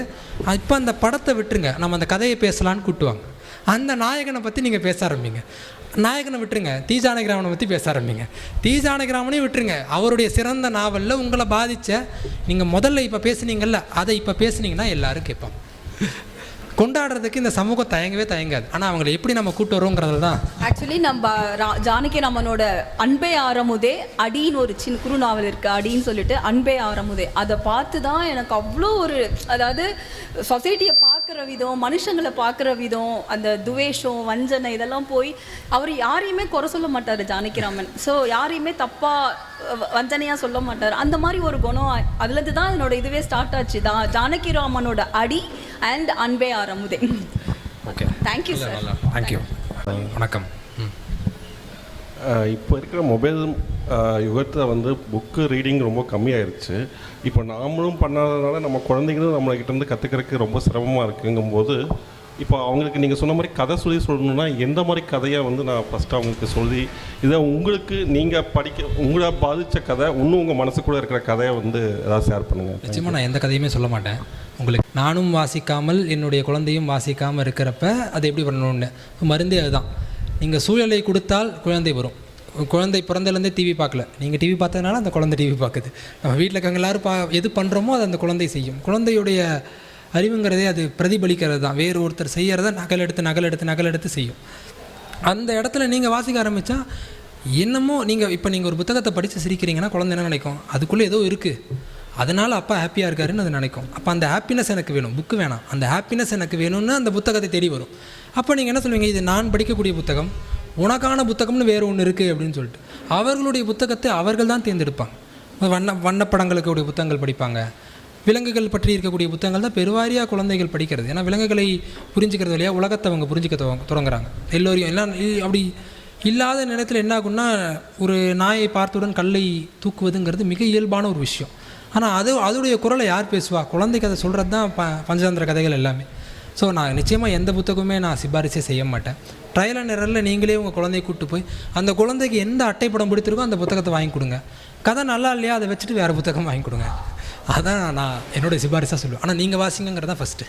இப்போ அந்த படத்தை விட்டுருங்க, நம்ம அந்த கதையை பேசலான்னு கூட்டுவாங்க. அந்த நாயகனை பற்றி நீங்கள் பேச ஆரம்பிங்க. நாயகனை விட்டுருங்க, தீஜானகிராமனை பற்றி பேச ஆரம்பிங்க. தீஜானகிராமனையும் விட்டுருங்க, அவருடைய சிறந்த நாவலில் உங்களை பாதித்த நீங்கள் முதல்ல இப்போ பேசுனீங்கள்ல, அதை இப்போ பேசுனீங்கன்னா எல்லோரும் கேட்பாங்க. கொண்டாடுறதுக்கு இந்த சமூகம் தயங்காது. ஆனால் அவங்களை எப்படி நம்ம கூட்டு வரோங்கிறதுல தான். ஆக்சுவலி நம்ம ஜானகிராமனோட அன்பே ஆரமுதே அடின்னு ஒரு சின்ன குறு நாவல் இருக்குது, அடின்னு சொல்லிட்டு, அன்பே ஆரமுதே. அதை பார்த்து தான் எனக்கு அவ்வளோ அதாவது சொசைட்டியை பார்க்குற விதம், மனுஷங்களை பார்க்குற விதம், அந்த துவேஷம், வஞ்சனை, இதெல்லாம் போய் அவர் யாரையுமே குறை சொல்ல மாட்டார் ஜானகிராமன். ஸோ யாரையுமே தப்பாக வஞ்சனையாக சொல்ல மாட்டார். அந்த மாதிரி ஒரு குணம் அதுலேருந்து தான் என்னோட இதுவே ஸ்டார்ட் ஆச்சு. ஜானகிராமனோட அடி அண்ட் அன்பே ஆரமுதே. Okay, thank you sir. தேங்க்யூ, வணக்கம். இப்போ இருக்கிற மொபைல் யுகத்தில் புக்கு ரீடிங் ரொம்ப கம்மியாயிருச்சு. இப்போ நாமளும் பண்ணாததுனால நம்ம குழந்தைங்களும் நம்மகிட்டேருந்து கற்றுக்கிறதுக்கு ரொம்ப சிரமமாக இருக்குங்கும்போது, இப்போ அவங்களுக்கு நீங்கள் சொன்ன மாதிரி கதை சொல்லணுன்னா எந்த மாதிரி கதையை நான் ஃபஸ்ட்டு அவங்களுக்கு சொல்லி, இதை உங்களுக்கு நீங்கள் உங்களை பாதித்த கதை, இன்னும் உங்கள் மனசுக்குள்ளே இருக்கிற கதையை ஏதாவது ஷேர் பண்ணுங்கள். நிச்சயமாக நான் எந்த கதையுமே சொல்ல மாட்டேன். உங்களுக்கு நானும் வாசிக்காமல் என்னுடைய குழந்தையும் வாசிக்காமல் இருக்கிறப்ப அது எப்படி பண்ணணும்னு மருந்தே அதுதான். நீங்கள் சூழலை கொடுத்தால் குழந்தை வரும். குழந்தை பிறந்தலேருந்தே டிவி பார்க்கல, நீங்கள் டிவி பார்த்ததுனால அந்த குழந்தை டிவி பார்க்குது. நம்ம வீட்டில் இருக்கவங்க எல்லோரும் எது பண்ணுறோமோ அது அந்த குழந்தை செய்யும். குழந்தையுடைய அறிவுங்கிறதே அது பிரதிபலிக்கிறது தான். வேறு ஒருத்தர் செய்கிறத நகலெடுத்து செய்யும். அந்த இடத்துல நீங்கள் வாசிக்க ஆரம்பித்தா என்னமோ நீங்கள் ஒரு புத்தகத்தை படித்து சிரிக்கிறீங்கன்னா குழந்தை என்ன நினைக்கும், அதுக்குள்ளே ஏதோ இருக்குது, அதனால் அப்பா ஹாப்பியாக இருக்காருன்னு அது நினைக்கும். அப்போ அந்த ஹாப்பினஸ் எனக்கு வேணும், புக்கு வேணாம், அந்த ஹாப்பினஸ் எனக்கு வேணும்னு அந்த புத்தகத்தை தேடி வரும். அப்போ நீங்கள் என்ன சொல்லுவீங்க, இது நான் படிக்கக்கூடிய புத்தகம், உனக்கான புத்தகம்னு வேறு ஒன்று இருக்குது அப்படின்னு சொல்லிட்டு அவர்களுடைய புத்தகத்தை அவர்கள் தான் தேர்ந்தெடுப்பாங்க. வண்ணப்படங்களுக்குடைய புத்தகங்கள் படிப்பாங்க. விலங்குகள் பற்றி இருக்கக்கூடிய புத்தகங்கள் தான் பெருவாரியாக குழந்தைகள் படிக்கிறது. ஏன்னா விலங்குகளை புரிஞ்சுக்கிறது வழியாக உலகத்தை அவங்க புரிஞ்சிக்க தொடங்குறாங்க. எல்லோரையும் எல்லாம் அப்படி இல்லாத நேரத்தில் என்ன ஆகும்னா ஒரு நாயை பார்த்தவுடன் கல்லை தூக்குவதுங்கிறது மிக இயல்பான ஒரு விஷயம். ஆனால் அதோடைய குரலை யார் பேசுவா? குழந்தைக்கு அதை சொல்கிறது தான் பஞ்சதந்திர கதைகள் எல்லாமே. ஸோ நான் நிச்சயமாக எந்த புத்தகமே நான் சிபாரிசே செய்ய மாட்டேன். ட்ரையல் அண்ட் எரரில் நீங்களே உங்கள் குழந்தைய கூப்பிட்டு போய் அந்த குழந்தைக்கு எந்த அட்டைப்படம் பிடித்திருக்கோ அந்த புத்தகத்தை வாங்கி கொடுங்க. கதை நல்லா இல்லையா அதை வச்சுட்டு வேறு புத்தகம் வாங்கி கொடுங்க. அதான் நான் என்னோடய சிபாரிசாக சொல்லுவேன். ஆனால் நீங்கள் வாசிங்கிறது தான் ஃபஸ்ட்டு.